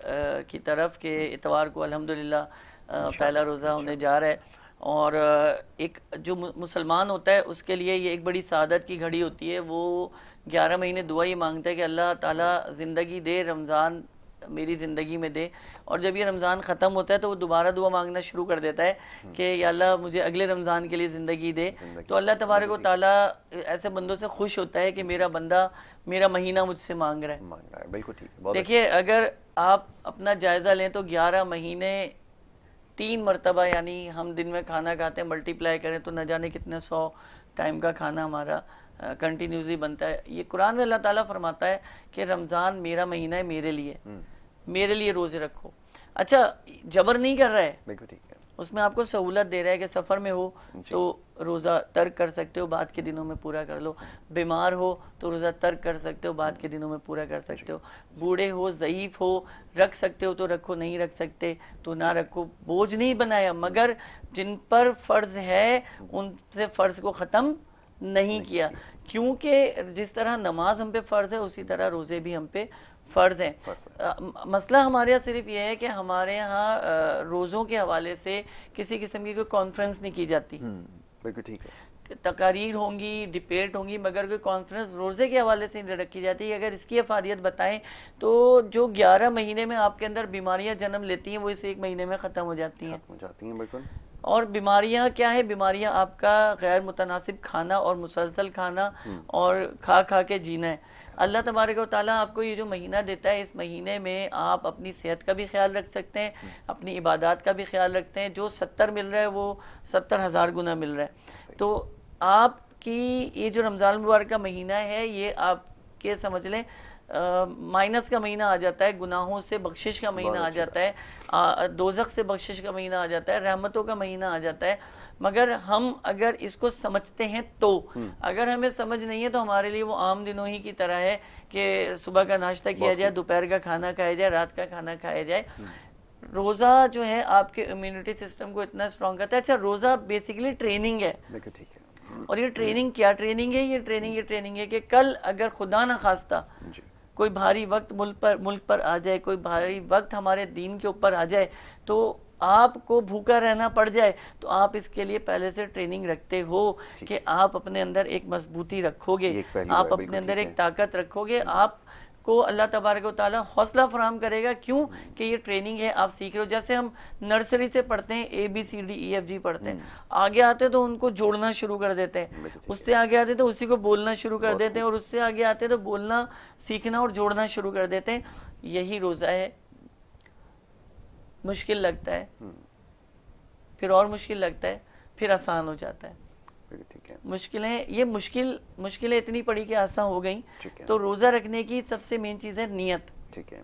की तरफ के इतवार को अल्हम्दुलिल्लाह पहला रोज़ा होने जा रहा है, और एक जो मुसलमान होता है उसके लिए ये एक बड़ी सादत की घड़ी होती है। वो 11 महीने दुआ ये मांगता है कि अल्लाह ताला ज़िंदगी दे, रमज़ान मेरी ज़िंदगी में दे, और जब ये रमज़ान ख़त्म होता है तो वो दोबारा दुआ मांगना शुरू कर देता है कि या अल्लाह मुझे अगले रमज़ान के लिए ज़िंदगी दे। तो अल्लाह तबारक व तआला ऐसे बंदों से खुश होता है कि मेरा बंदा मेरा महीना मुझसे मांग रहा है। बिल्कुल ठीक। देखिए अगर आप अपना जायज़ा लें तो 11 महीने 3 मरतबा, यानी हम दिन में खाना खाते हैं, मल्टीप्लाई करें तो न जाने कितने 100 टाइम का खाना हमारा कंटिन्यूसली बनता है। ये कुरान में अल्लाह ताला फरमाता है कि रमज़ान मेरा महीना है, मेरे लिए रोज़े रखो। अच्छा, जबर नहीं कर रहा है, बिल्कुल ठीक है, उसमें आपको सहूलत दे रहा है कि सफ़र में हो तो रोज़ा तर्क कर सकते हो, बाद के दिनों में पूरा कर लो। बीमार हो तो रोज़ा तर्क कर सकते हो, बाद के दिनों में पूरा कर सकते हो। बूढ़े हो, ज़ईफ़ हो, रख सकते हो तो रखो, नहीं रख सकते तो ना रखो। बोझ नहीं बनाया, मगर जिन पर फ़र्ज़ है उनसे फ़र्ज़ को ख़त्म नहीं किया, क्योंकि जिस तरह नमाज हम पे फ़र्ज़ है उसी तरह रोज़े भी हम पे फ़र्ज़ हैं। मसला हमारे यहाँ सिर्फ ये है कि हमारे यहाँ रोज़ों के हवाले से किसी किस्म की कोई कॉन्फ्रेंस नहीं की जाती। बिल्कुल ठीक है, तकारीर होंगी, डिबेट होंगी, मगर कोई कॉन्फ्रेंस रोज़े के हवाले से नहीं रखी जाती। अगर इसकी अफादियत बताएं तो जो 11 महीने में आपके अंदर बीमारियां जन्म लेती हैं वो इस 1 महीने में ख़त्म हो जाती हैं। बिल्कुल। और बीमारियां क्या है, बीमारियां आपका गैर मुतनासिब खाना और मुसलसल खाना और खा खा के जीना है। अल्लाह तबारक व तआला आपको ये जो महीना देता है, इस महीने में आप अपनी सेहत का भी ख्याल रख सकते हैं, अपनी इबादत का भी ख्याल रखते हैं। जो 70 मिल रहा है वो 70,000 गुना मिल रहा है। तो आपकी ये जो रमज़ान मुबारक का महीना है ये आपके समझ लें माइनस का महीना आ जाता है, गुनाहों से बख्शिश का महीना आ जाता है, दोज़ख से बख्शिश का महीना आ जाता है, रहमतों का महीना आ जाता है। मगर हम अगर इसको समझते हैं तो, अगर हमें समझ नहीं है तो हमारे लिए वो आम दिनों ही की तरह है कि सुबह का नाश्ता किया जाए, दोपहर का खाना खाया जाए, रात का खाना खाया जाए। रोज़ा जो है आपके इम्यूनिटी सिस्टम को इतना स्ट्रॉन्ग करता है। अच्छा, रोज़ा बेसिकली ट्रेनिंग है, ठीक है। और ये ट्रेनिंग क्या ट्रेनिंग है, ये ट्रेनिंग है कि कल अगर खुदा न खास्ता कोई भारी वक्त मुल्क पर आ जाए, कोई भारी वक्त हमारे दीन के ऊपर आ जाए, तो आपको भूखा रहना पड़ जाए, तो आप इसके लिए पहले से ट्रेनिंग रखते हो कि आप अपने अंदर एक मजबूती रखोगे, आप अपने अंदर एक ताकत रखोगे, आप को अल्लाह तबारक व तआला हौसला फराहम करेगा। क्यों कि ये ट्रेनिंग है, आप सीख रहे हो। जैसे हम नर्सरी से पढ़ते हैं, ABCDEFG पढ़ते हैं, आगे आते तो उनको जोड़ना शुरू कर देते हैं, उससे आगे आते तो उसी को बोलना शुरू कर देते हैं, और उससे आगे आते तो बोलना सीखना और जोड़ना शुरू कर देते हैं। यही रोज़ा है। मुश्किल लगता है, फिर और मुश्किल लगता है, फिर आसान हो जाता है। ठीक है। मुश्किलें, ये मुश्किलें इतनी पड़ी कि आसान हो गई। तो रोज़ा रखने की सबसे मेन चीज़ है नियत। ठीक है।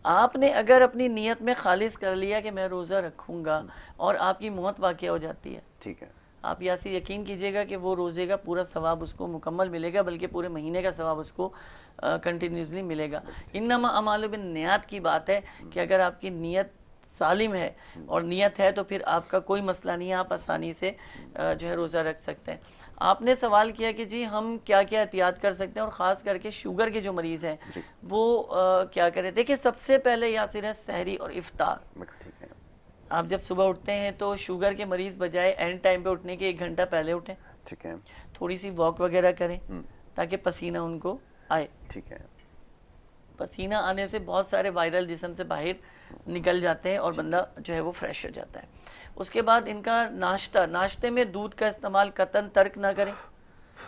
आपने अगर अपनी नियत में खालिस कर लिया कि मैं रोज़ा रखूंगा, और आपकी मौत वाक़या हो जाती है, ठीक है, आप यहाँ से यकीन कीजिएगा कि वो रोज़े का पूरा सवाब उसको मुकम्मल मिलेगा, बल्कि पूरे महीने का सवाब उसको कंटिन्यूसली मिलेगा। इन्नमा अमालु बिन्नियात की बात है कि अगर आपकी नियत सालिम है और नियत है तो फिर आपका कोई मसला नहीं है, आप आसानी से जो है रोज़ा रख सकते हैं। आपने सवाल किया कि जी हम क्या क्या एहतियात कर सकते हैं, और ख़ास करके शुगर के जो मरीज़ हैं वो क्या करें। देखिए, सबसे पहले यासिर है सहरी और इफ्तार। आप जब सुबह उठते हैं तो शुगर के मरीज़ बजाय एंड टाइम पे उठने के 1 घंटा पहले उठें। ठीक है। थोड़ी सी वॉक वगैरह करें ताकि पसीना उनको आए। ठीक है। पसीना आने से बहुत सारे वायरल जिस्म से बाहर निकल जाते हैं और बंदा जो है वो फ्रेश हो जाता है। उसके बाद इनका नाश्ते में दूध का इस्तेमाल कतन तर्क ना करें,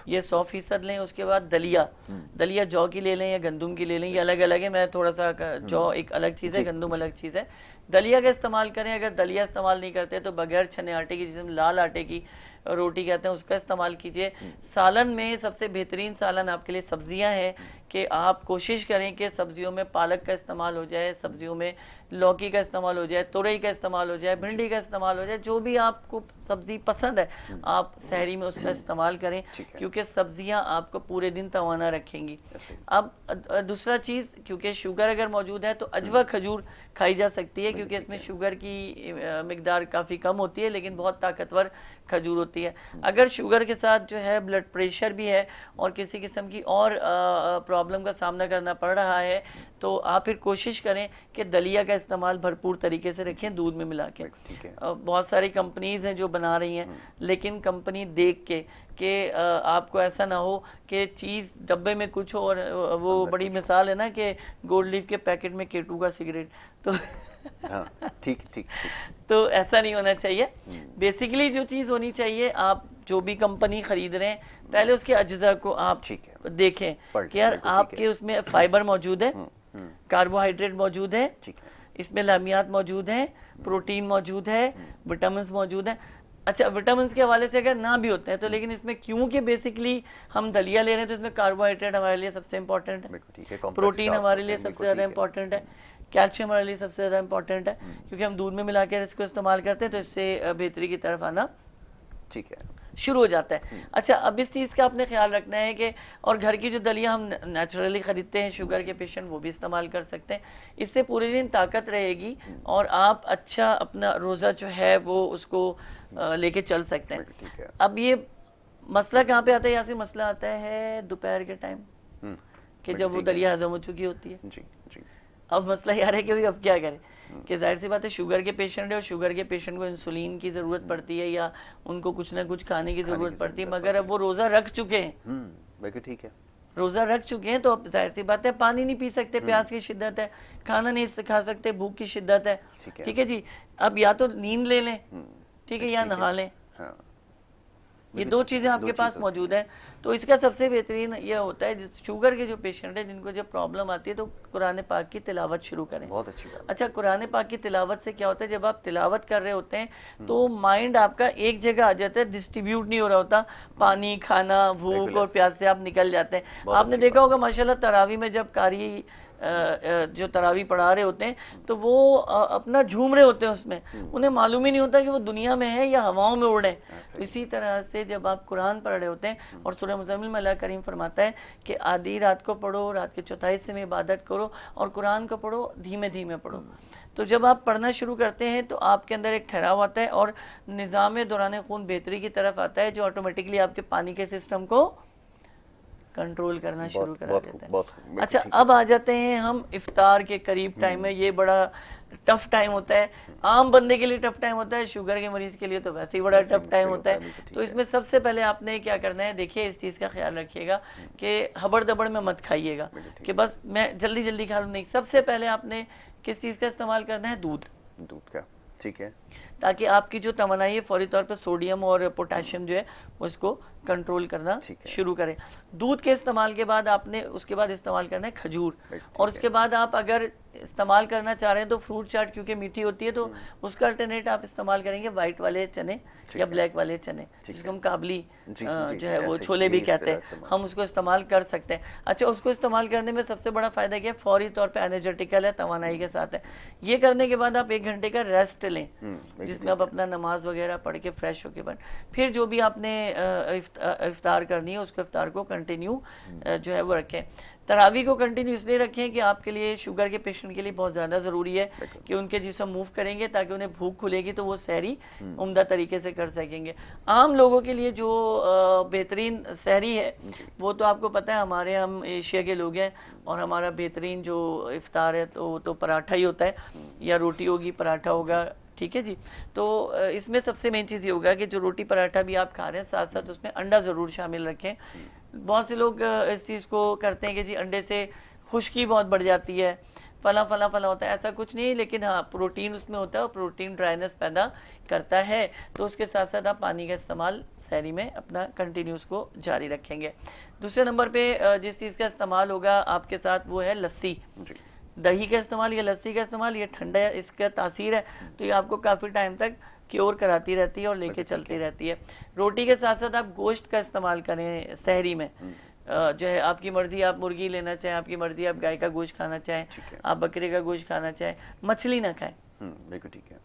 ये 100% लें। उसके बाद दलिया जौ की ले लें या गंदुम की ले लें, ये अलग अलग है। मैं थोड़ा सा, जौ एक अलग चीज़ है, गंदुम अलग चीज़ है। दलिया का इस्तेमाल करें। अगर दलिया इस्तेमाल नहीं करते तो बगैर छने आटे की, जिसे हम लाल आटे की रोटी कहते हैं, उसका इस्तेमाल कीजिए। सालन में सबसे बेहतरीन सालन आपके लिए सब्जियां हैं कि आप कोशिश करें कि सब्जियों में पालक का इस्तेमाल हो जाए, सब्जियों में लौकी का इस्तेमाल हो जाए, तुरई का इस्तेमाल हो जाए, भिंडी का इस्तेमाल हो जाए, जो भी आपको सब्जी पसंद है आप सहरी में उसका इस्तेमाल करें, क्योंकि सब्जियां आपको पूरे दिन तवाना रखेंगी। अब दूसरा चीज़, क्योंकि शुगर अगर मौजूद है तो अजवा खजूर खाई जा सकती है, क्योंकि इसमें शुगर की मिकदार काफ़ी कम होती है लेकिन बहुत ताकतवर खजूर होती है। अगर शुगर के साथ जो है ब्लड प्रेशर भी है और किसी किस्म की और प्रॉब्लम का सामना करना पड़ रहा है तो आप फिर कोशिश करें कि दलिया का इस्तेमाल भरपूर तरीके से रखें दूध में मिला के। बहुत सारी कंपनीज हैं जो बना रही हैं, लेकिन कंपनी देख के कि आपको ऐसा ना हो कि चीज़ डब्बे में कुछ हो और वो बड़ी मिसाल है ना कि गोल्ड लीफ के पैकेट में केटू का सिगरेट, तो ठीक। तो ऐसा नहीं होना चाहिए। बेसिकली जो चीज़ होनी चाहिए, आप जो भी कंपनी खरीद रहे हैं पहले उसके अज्जा को आप देखें कि यार आपके उसमें फाइबर मौजूद है, कार्बोहाइड्रेट मौजूद है, इसमें लामियात मौजूद हैं, प्रोटीन मौजूद है, विटामिन मौजूद हैं। अच्छा, विटामिन के हवाले से अगर ना भी होते हैं तो लेकिन इसमें क्योंकि बेसिकली हम दलिया ले रहे हैं तो इसमें कार्बोहाइड्रेट हमारे लिए सबसे इंपॉर्टेंट है, प्रोटीन हमारे लिए सबसे ज़्यादा इंपॉर्टेंट है, कैल्शियम हमारे लिए सबसे ज़्यादा इंपॉर्टेंट है, क्योंकि हम दूध में मिला कर इसको इस्तेमाल करते हैं तो इससे बेहतरी की तरफ आना शुरू हो जाता है। अच्छा, अब इस चीज़ का आपने ख्याल रखना है कि और घर की जो दलिया हम नेचुरली ख़रीदते हैं, शुगर के पेशेंट वो भी इस्तेमाल कर सकते हैं। इससे पूरे दिन ताकत रहेगी और आप अच्छा अपना रोज़ा जो है वो उसको लेके चल सकते हैं। अब ये मसला कहाँ पे आता है? यहाँ से मसला आता है दोपहर के टाइम कि जब वो दलिया हजम हो चुकी होती है। अब मसला यार है कि भाई अब क्या करें कि जाहिर सी बात है शुगर के पेशेंट है और शुगर के पेशेंट को इंसुलिन की ज़रूरत पड़ती है या उनको कुछ ना कुछ खाने की ज़रूरत पड़ती है, मगर अब वो रोज़ा रख चुके हैं। ठीक है, रोज़ा रख चुके हैं तो अब जाहिर सी बात है पानी नहीं पी सकते, प्यास की शिद्दत है, खाना नहीं खा सकते, भूख की शिद्दत है। ठीक है जी, अब या तो नींद ले लें, ठीक है, या नहा लें। ये दो चीज़ें आपके पास मौजूद है। तो इसका सबसे बेहतरीन ये होता है शुगर के जो पेशेंट है जिनको जब प्रॉब्लम आती है तो कुरान पाक की तिलावत शुरू करें। बहुत अच्छी बात। अच्छा, कुरान पाक की तिलावत से क्या होता है, जब आप तिलावत कर रहे होते हैं तो माइंड आपका एक जगह आ जाता है, डिस्ट्रीब्यूट नहीं हो रहा होता, पानी, खाना, भूख और प्यास से आप निकल जाते हैं। आपने देखा होगा माशाल्लाह तरावी में जब कारी जो तरावी पढ़ा रहे होते हैं तो वो अपना झूम रहे होते हैं, उसमें उन्हें मालूम ही नहीं होता कि वो दुनिया में है या हवाओं में उड़ रहे हैं। तो इसी तरह से जब आप कुरान पढ़ रहे होते हैं और सूरह मुज़म्मिल में अल्लाह करीम फरमाता है कि आधी रात को पढ़ो, रात के चौथाई से में इबादत करो और कुरान को पढ़ो, धीमे धीमे पढ़ो। तो जब आप पढ़ना शुरू करते हैं तो आपके अंदर एक ठहराव आता है और निज़ाम दौरान खून बेहतरी की तरफ आता है, जो ऑटोमेटिकली आपके पानी के सिस्टम को कंट्रोल करना शुरू करा बहुत देता है। बहुत बिल्कुल अच्छा, ठीक अब आ जाते हैं हम इफ्तार के करीब टाइम में। ये बड़ा टफ टाइम होता है, आम बंदे के लिए टफ टाइम होता है, शुगर के मरीज के लिए तो वैसे ही बड़ा वैसे टफ टाइम होता है। बिल्कुल ठीक तो इसमें सबसे पहले आपने क्या करना है, देखिए इस चीज़ का ख्याल रखिएगा कि हबड़ दबड़ में मत खाइएगा कि बस मैं जल्दी जल्दी खा लूँ, नहीं। सबसे पहले आपने किस चीज़ का इस्तेमाल करना है, दूध। दूध का, ठीक है। ताकि आपकी जो तमन्नाई है फौरी तौर पे सोडियम और पोटेशियम जो है उसको कंट्रोल करना ठीक है। शुरू करें। दूध के इस्तेमाल के बाद आपने उसके बाद इस्तेमाल करना है खजूर, ठीक और उसके बाद आप अगर इस्तेमाल करना चाह रहे हैं तो फ्रूट चाट, क्योंकि मीठी होती है तो उसका अल्टरनेट आप इस्तेमाल करेंगे वाइट वाले चने या ब्लैक वाले चने, जिसको हम काबली जो है वो छोले भी कहते हैं, हम उसको इस्तेमाल कर सकते हैं। अच्छा, उसको इस्तेमाल करने में सबसे बड़ा फायदा क्या है, फौरी तौर पे एनर्जेटिकल है, तवानाई के साथ है। ये करने के बाद आप 1 घंटे का रेस्ट लें, जिसमें आप अपना नमाज वगैरह पढ़ के फ्रेश होके बन, फिर जो भी आपने इफ्तार करनी है उसको इफ्तार को कंटिन्यू जो है वो रखें। तरावी को कंटिन्यू इसलिए रखें कि आपके लिए, शुगर के पेशेंट के लिए बहुत ज़्यादा ज़रूरी है कि उनके जिस्म मूव करेंगे ताकि उन्हें भूख खुलेगी तो वो सहरी उम्दा तरीके से कर सकेंगे। आम लोगों के लिए जो बेहतरीन सहरी है वो तो आपको पता है, हमारे हम एशिया के लोग हैं और हमारा बेहतरीन जो इफ्तार है तो पराठा ही होता है, या रोटी होगी, पराठा होगा, ठीक है जी। तो इसमें सबसे मेन चीज़ ये होगा कि जो रोटी पराठा भी आप खा रहे हैं साथ साथ उसमें अंडा ज़रूर शामिल रखें। बहुत से लोग इस चीज़ को करते हैं कि जी अंडे से खुश्की बहुत बढ़ जाती है, फला फला फला होता है, ऐसा कुछ नहीं, लेकिन हाँ प्रोटीन उसमें होता है और प्रोटीन ड्राइनेस पैदा करता है। तो उसके साथ साथ आप पानी का इस्तेमाल सहरी में अपना कंटिन्यूस को जारी रखेंगे। दूसरे नंबर पे जिस चीज़ का इस्तेमाल होगा आपके साथ वो है लस्सी। दही का इस्तेमाल या लस्सी का इस्तेमाल, ये ठंडा इसका तासीर है तो ये आपको काफ़ी टाइम तक क्योर कराती रहती है और लेके चलती रहती है। रोटी के साथ साथ आप गोश्त का इस्तेमाल करें सहरी में। जो है आपकी मर्जी, आप मुर्गी लेना चाहें, आपकी मर्जी, आप गाय का गोश्त खाना चाहें, आप बकरे का गोश्त खाना चाहें, मछली ना खाएं। बिल्कुल ठीक है।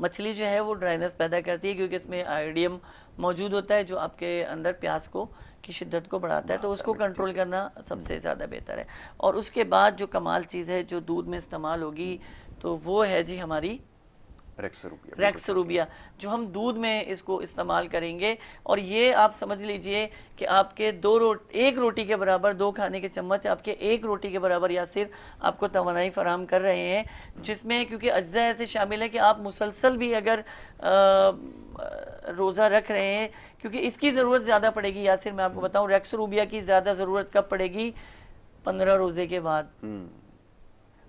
मछली जो है वो ड्राइनेस पैदा करती है क्योंकि इसमें आयोडियम मौजूद होता है जो आपके अंदर प्यास को की शिद्दत को बढ़ाता है, तो उसको कंट्रोल करना सबसे ज़्यादा बेहतर है। और उसके बाद जो कमाल चीज़ है जो दूध में इस्तेमाल होगी तो वो है जी हमारी रेक्स रूबिया, जो हम दूध में इसको इस्तेमाल करेंगे। और ये आप समझ लीजिए कि आपके एक रोटी के बराबर 2 खाने के चम्मच आपके 1 रोटी के बराबर यासिर आपको तवानाई फराहम कर रहे हैं, जिसमें क्योंकि अज्जा ऐसे शामिल है कि आप मुसलसल भी अगर रोज़ा रख रहे हैं, क्योंकि इसकी ज़रूरत ज़्यादा पड़ेगी यासिर, मैं आपको बताऊं रेक्स रूबिया की ज़्यादा ज़रूरत कब पड़ेगी, 15 रोज़े के बाद।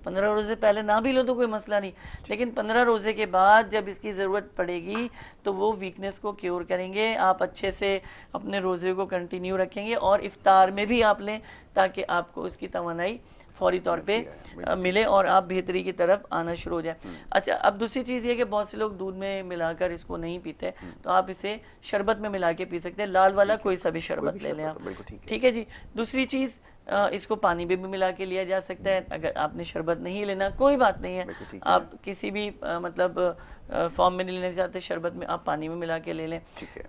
15 रोज़े पहले ना भी लो तो कोई मसला नहीं, लेकिन 15 रोज़े के बाद जब इसकी ज़रूरत पड़ेगी तो वो वीकनेस को क्योर करेंगे। आप अच्छे से अपने रोज़े को कंटिन्यू रखेंगे और इफ्तार में भी आप लें ताकि आपको इसकी तवानाई फौरी तौर पे मिले और आप बेहतरी की तरफ आना शुरू हो जाए। अच्छा, अब दूसरी चीज़ ये कि बहुत से लोग दूध में मिलाकर इसको नहीं पीते, तो आप इसे शरबत में मिला के पी सकते हैं, लाल वाला कोई सा भी शरबत ले लें आप, ठीक है जी। दूसरी चीज़ इसको पानी में भी मिला के लिया जा सकता है। अगर आपने शरबत नहीं लेना कोई बात नहीं है, आप किसी भी मतलब फॉर्म में नहीं लेना चाहते शरबत में, आप पानी में मिला के ले लें।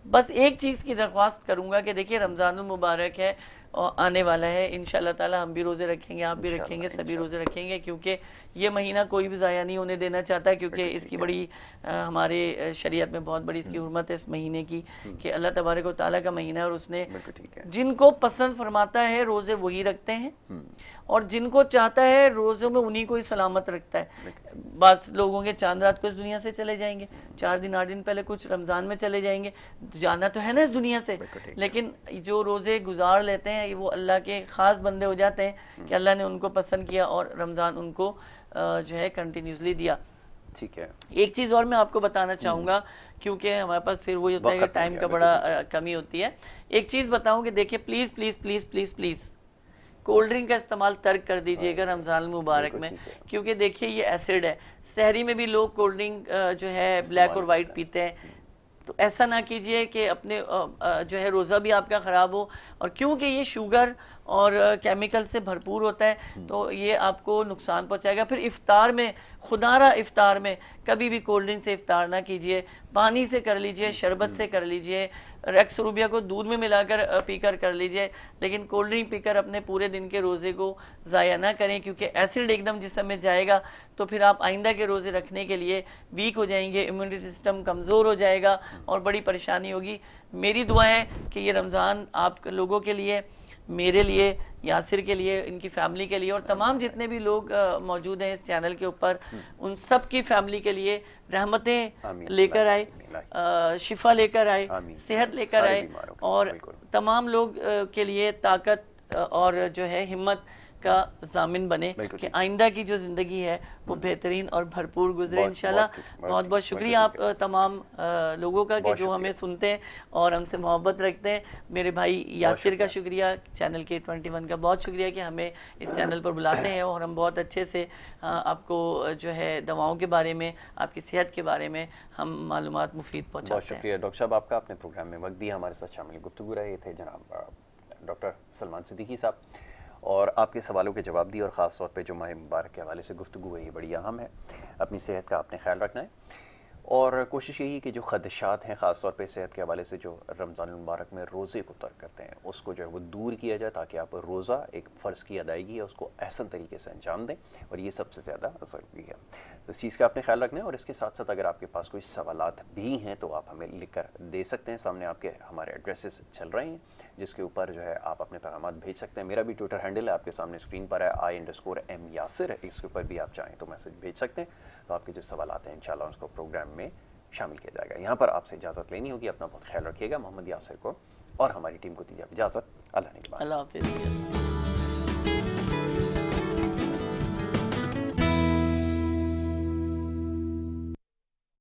बस एक चीज़ की दरख्वास्त करूँगा कि देखिए रमज़ानुल मुबारक है और आने वाला है, इंशाल्लाह ताला हम भी रोज़े रखेंगे, आप भी रखेंगे, सभी रोज़े रखेंगे, क्योंकि ये महीना कोई भी ज़ाया नहीं होने देना चाहता, क्योंकि इसकी बड़ी हमारे शरीयत में बहुत बड़ी इसकी हुर्मत है इस महीने की कि अल्लाह तबारक व तआला का महीना है और उसने जिनको पसंद फरमाता है रोज़े वही रखते हैं और जिनको चाहता है रोज़ों में उन्हीं को ही सलामत रखता है। बस लोगों के चांद रात को इस दुनिया से चले जाएंगे, 4 दिन 8 दिन पहले कुछ रमज़ान में चले जाएंगे, जाना तो है ना इस दुनिया से, लेकिन जो रोज़े गुजार लेते हैं वो अल्लाह के ख़ास बंदे हो जाते हैं कि अल्लाह ने उनको पसंद किया और रमज़ान उनको जो है कंटिन्यूसली दिया। ठीक है। एक चीज़ और मैं आपको बताना चाहूँगा, क्योंकि हमारे पास फिर वो होता है कि टाइम का बड़ा कमी होती है। एक चीज़ बताऊँ कि देखिए please please please please please cold drink का इस्तेमाल तर्क कर दीजिएगा रमज़ान मुबारक में, क्योंकि देखिए ये एसिड है। सहरी में भी लोग कोल्ड ड्रिंक जो है ब्लैक और वाइट पीते हैं, तो ऐसा ना कीजिए कि अपने जो है रोज़ा भी आपका ख़राब हो, और क्योंकि ये शुगर और केमिकल से भरपूर होता है तो ये आपको नुकसान पहुंचाएगा। फिर इफ्तार में, खुदारा इफ्तार में कभी भी कोल्ड ड्रिंक से इफ्तार ना कीजिए, पानी से कर लीजिए, शरबत से कर लीजिए, रेक्स रूबिया को दूध में मिलाकर पीकर कर लीजिए, लेकिन कोल्ड ड्रिंक पीकर अपने पूरे दिन के रोज़े को ज़ाया ना करें, क्योंकि एसिड एकदम जिस्म में जाएगा तो फिर आप आइंदा के रोज़े रखने के लिए वीक हो जाएंगे, इम्यूनिटी सिस्टम कमज़ोर हो जाएगा और बड़ी परेशानी होगी। मेरी दुआ है कि ये रमज़ान आप लोगों के लिए मेरे लिए, यासिर के लिए, इनकी फैमिली के लिए और तमाम जितने भी लोग मौजूद हैं इस चैनल के ऊपर, उन सब की फैमिली के लिए रहमतें लेकर आए, शिफा लेकर आए, सेहत लेकर आए और तमाम लोग के लिए ताकत और जो है हिम्मत का जामिन बने कि आइंदा की जो ज़िंदगी है वो बेहतरीन और भरपूर गुजरे इंशाल्लाह। बहुत बहुत शुक्रिया आप तमाम लोगों का कि जो हमें सुनते हैं और हमसे मोहब्बत रखते हैं। मेरे भाई यासिर का शुक्रिया, चैनल के 21 का बहुत शुक्रिया कि हमें इस चैनल पर बुलाते हैं और हम बहुत अच्छे से आपको जो है दवाओं के बारे में, आपकी सेहत के बारे में हम मालूमात मुफीद पहुँचाते हैं। बहुत शुक्रिया डॉक्टर साहब आपका, अपने प्रोग्राम में वक्त दिया, हमारे साथ शामिल गुफ्तगू रहे थे जनाब डॉक्टर सलमान सिद्दीकी साहब, और आपके सवालों के जवाब दिए और ख़ास तौर पे जो माह मुबारक के हवाले से गुफ्तगू हुई बड़ी अहम है। अपनी सेहत का आपने ख्याल रखना है और कोशिश यही कि जो ख़दशात हैं ख़ास तौर पे सेहत के हवाले से, जो रमज़ान मुबारक में रोज़े को तर्क करते हैं, उसको जो है वो दूर किया जाए ताकि आप रोज़ा एक फ़र्ज़ की अदायगी है उसको एहसन तरीके से अंजाम दें, और ये सबसे ज़्यादा ज़रूरी है। तो इस चीज़ का आपने ख्याल रखना है। और इसके साथ साथ अगर आपके पास कोई सवालात भी हैं तो आप हमें लिख कर दे सकते हैं। सामने आपके हमारे एड्रेसेस चल रहे हैं जिसके ऊपर जो है आप अपने पैगाम भेज सकते हैं। मेरा भी ट्विटर हैंडल है आपके सामने स्क्रीन पर है, I_M यासिर है, इसके ऊपर भी आप चाहें तो मैसेज भेज सकते हैं। तो आपके जो सवालात हैं इंशाल्लाह उसको प्रोग्राम में शामिल किया जाएगा। यहाँ पर आपसे इजाज़त लेनी होगी, अपना बहुत ख्याल रखिएगा। मोहम्मद यासिर को और हमारी टीम को दीजिए इजाज़त। अल्लाह ने के बाद। अल्लाह हाफिज़।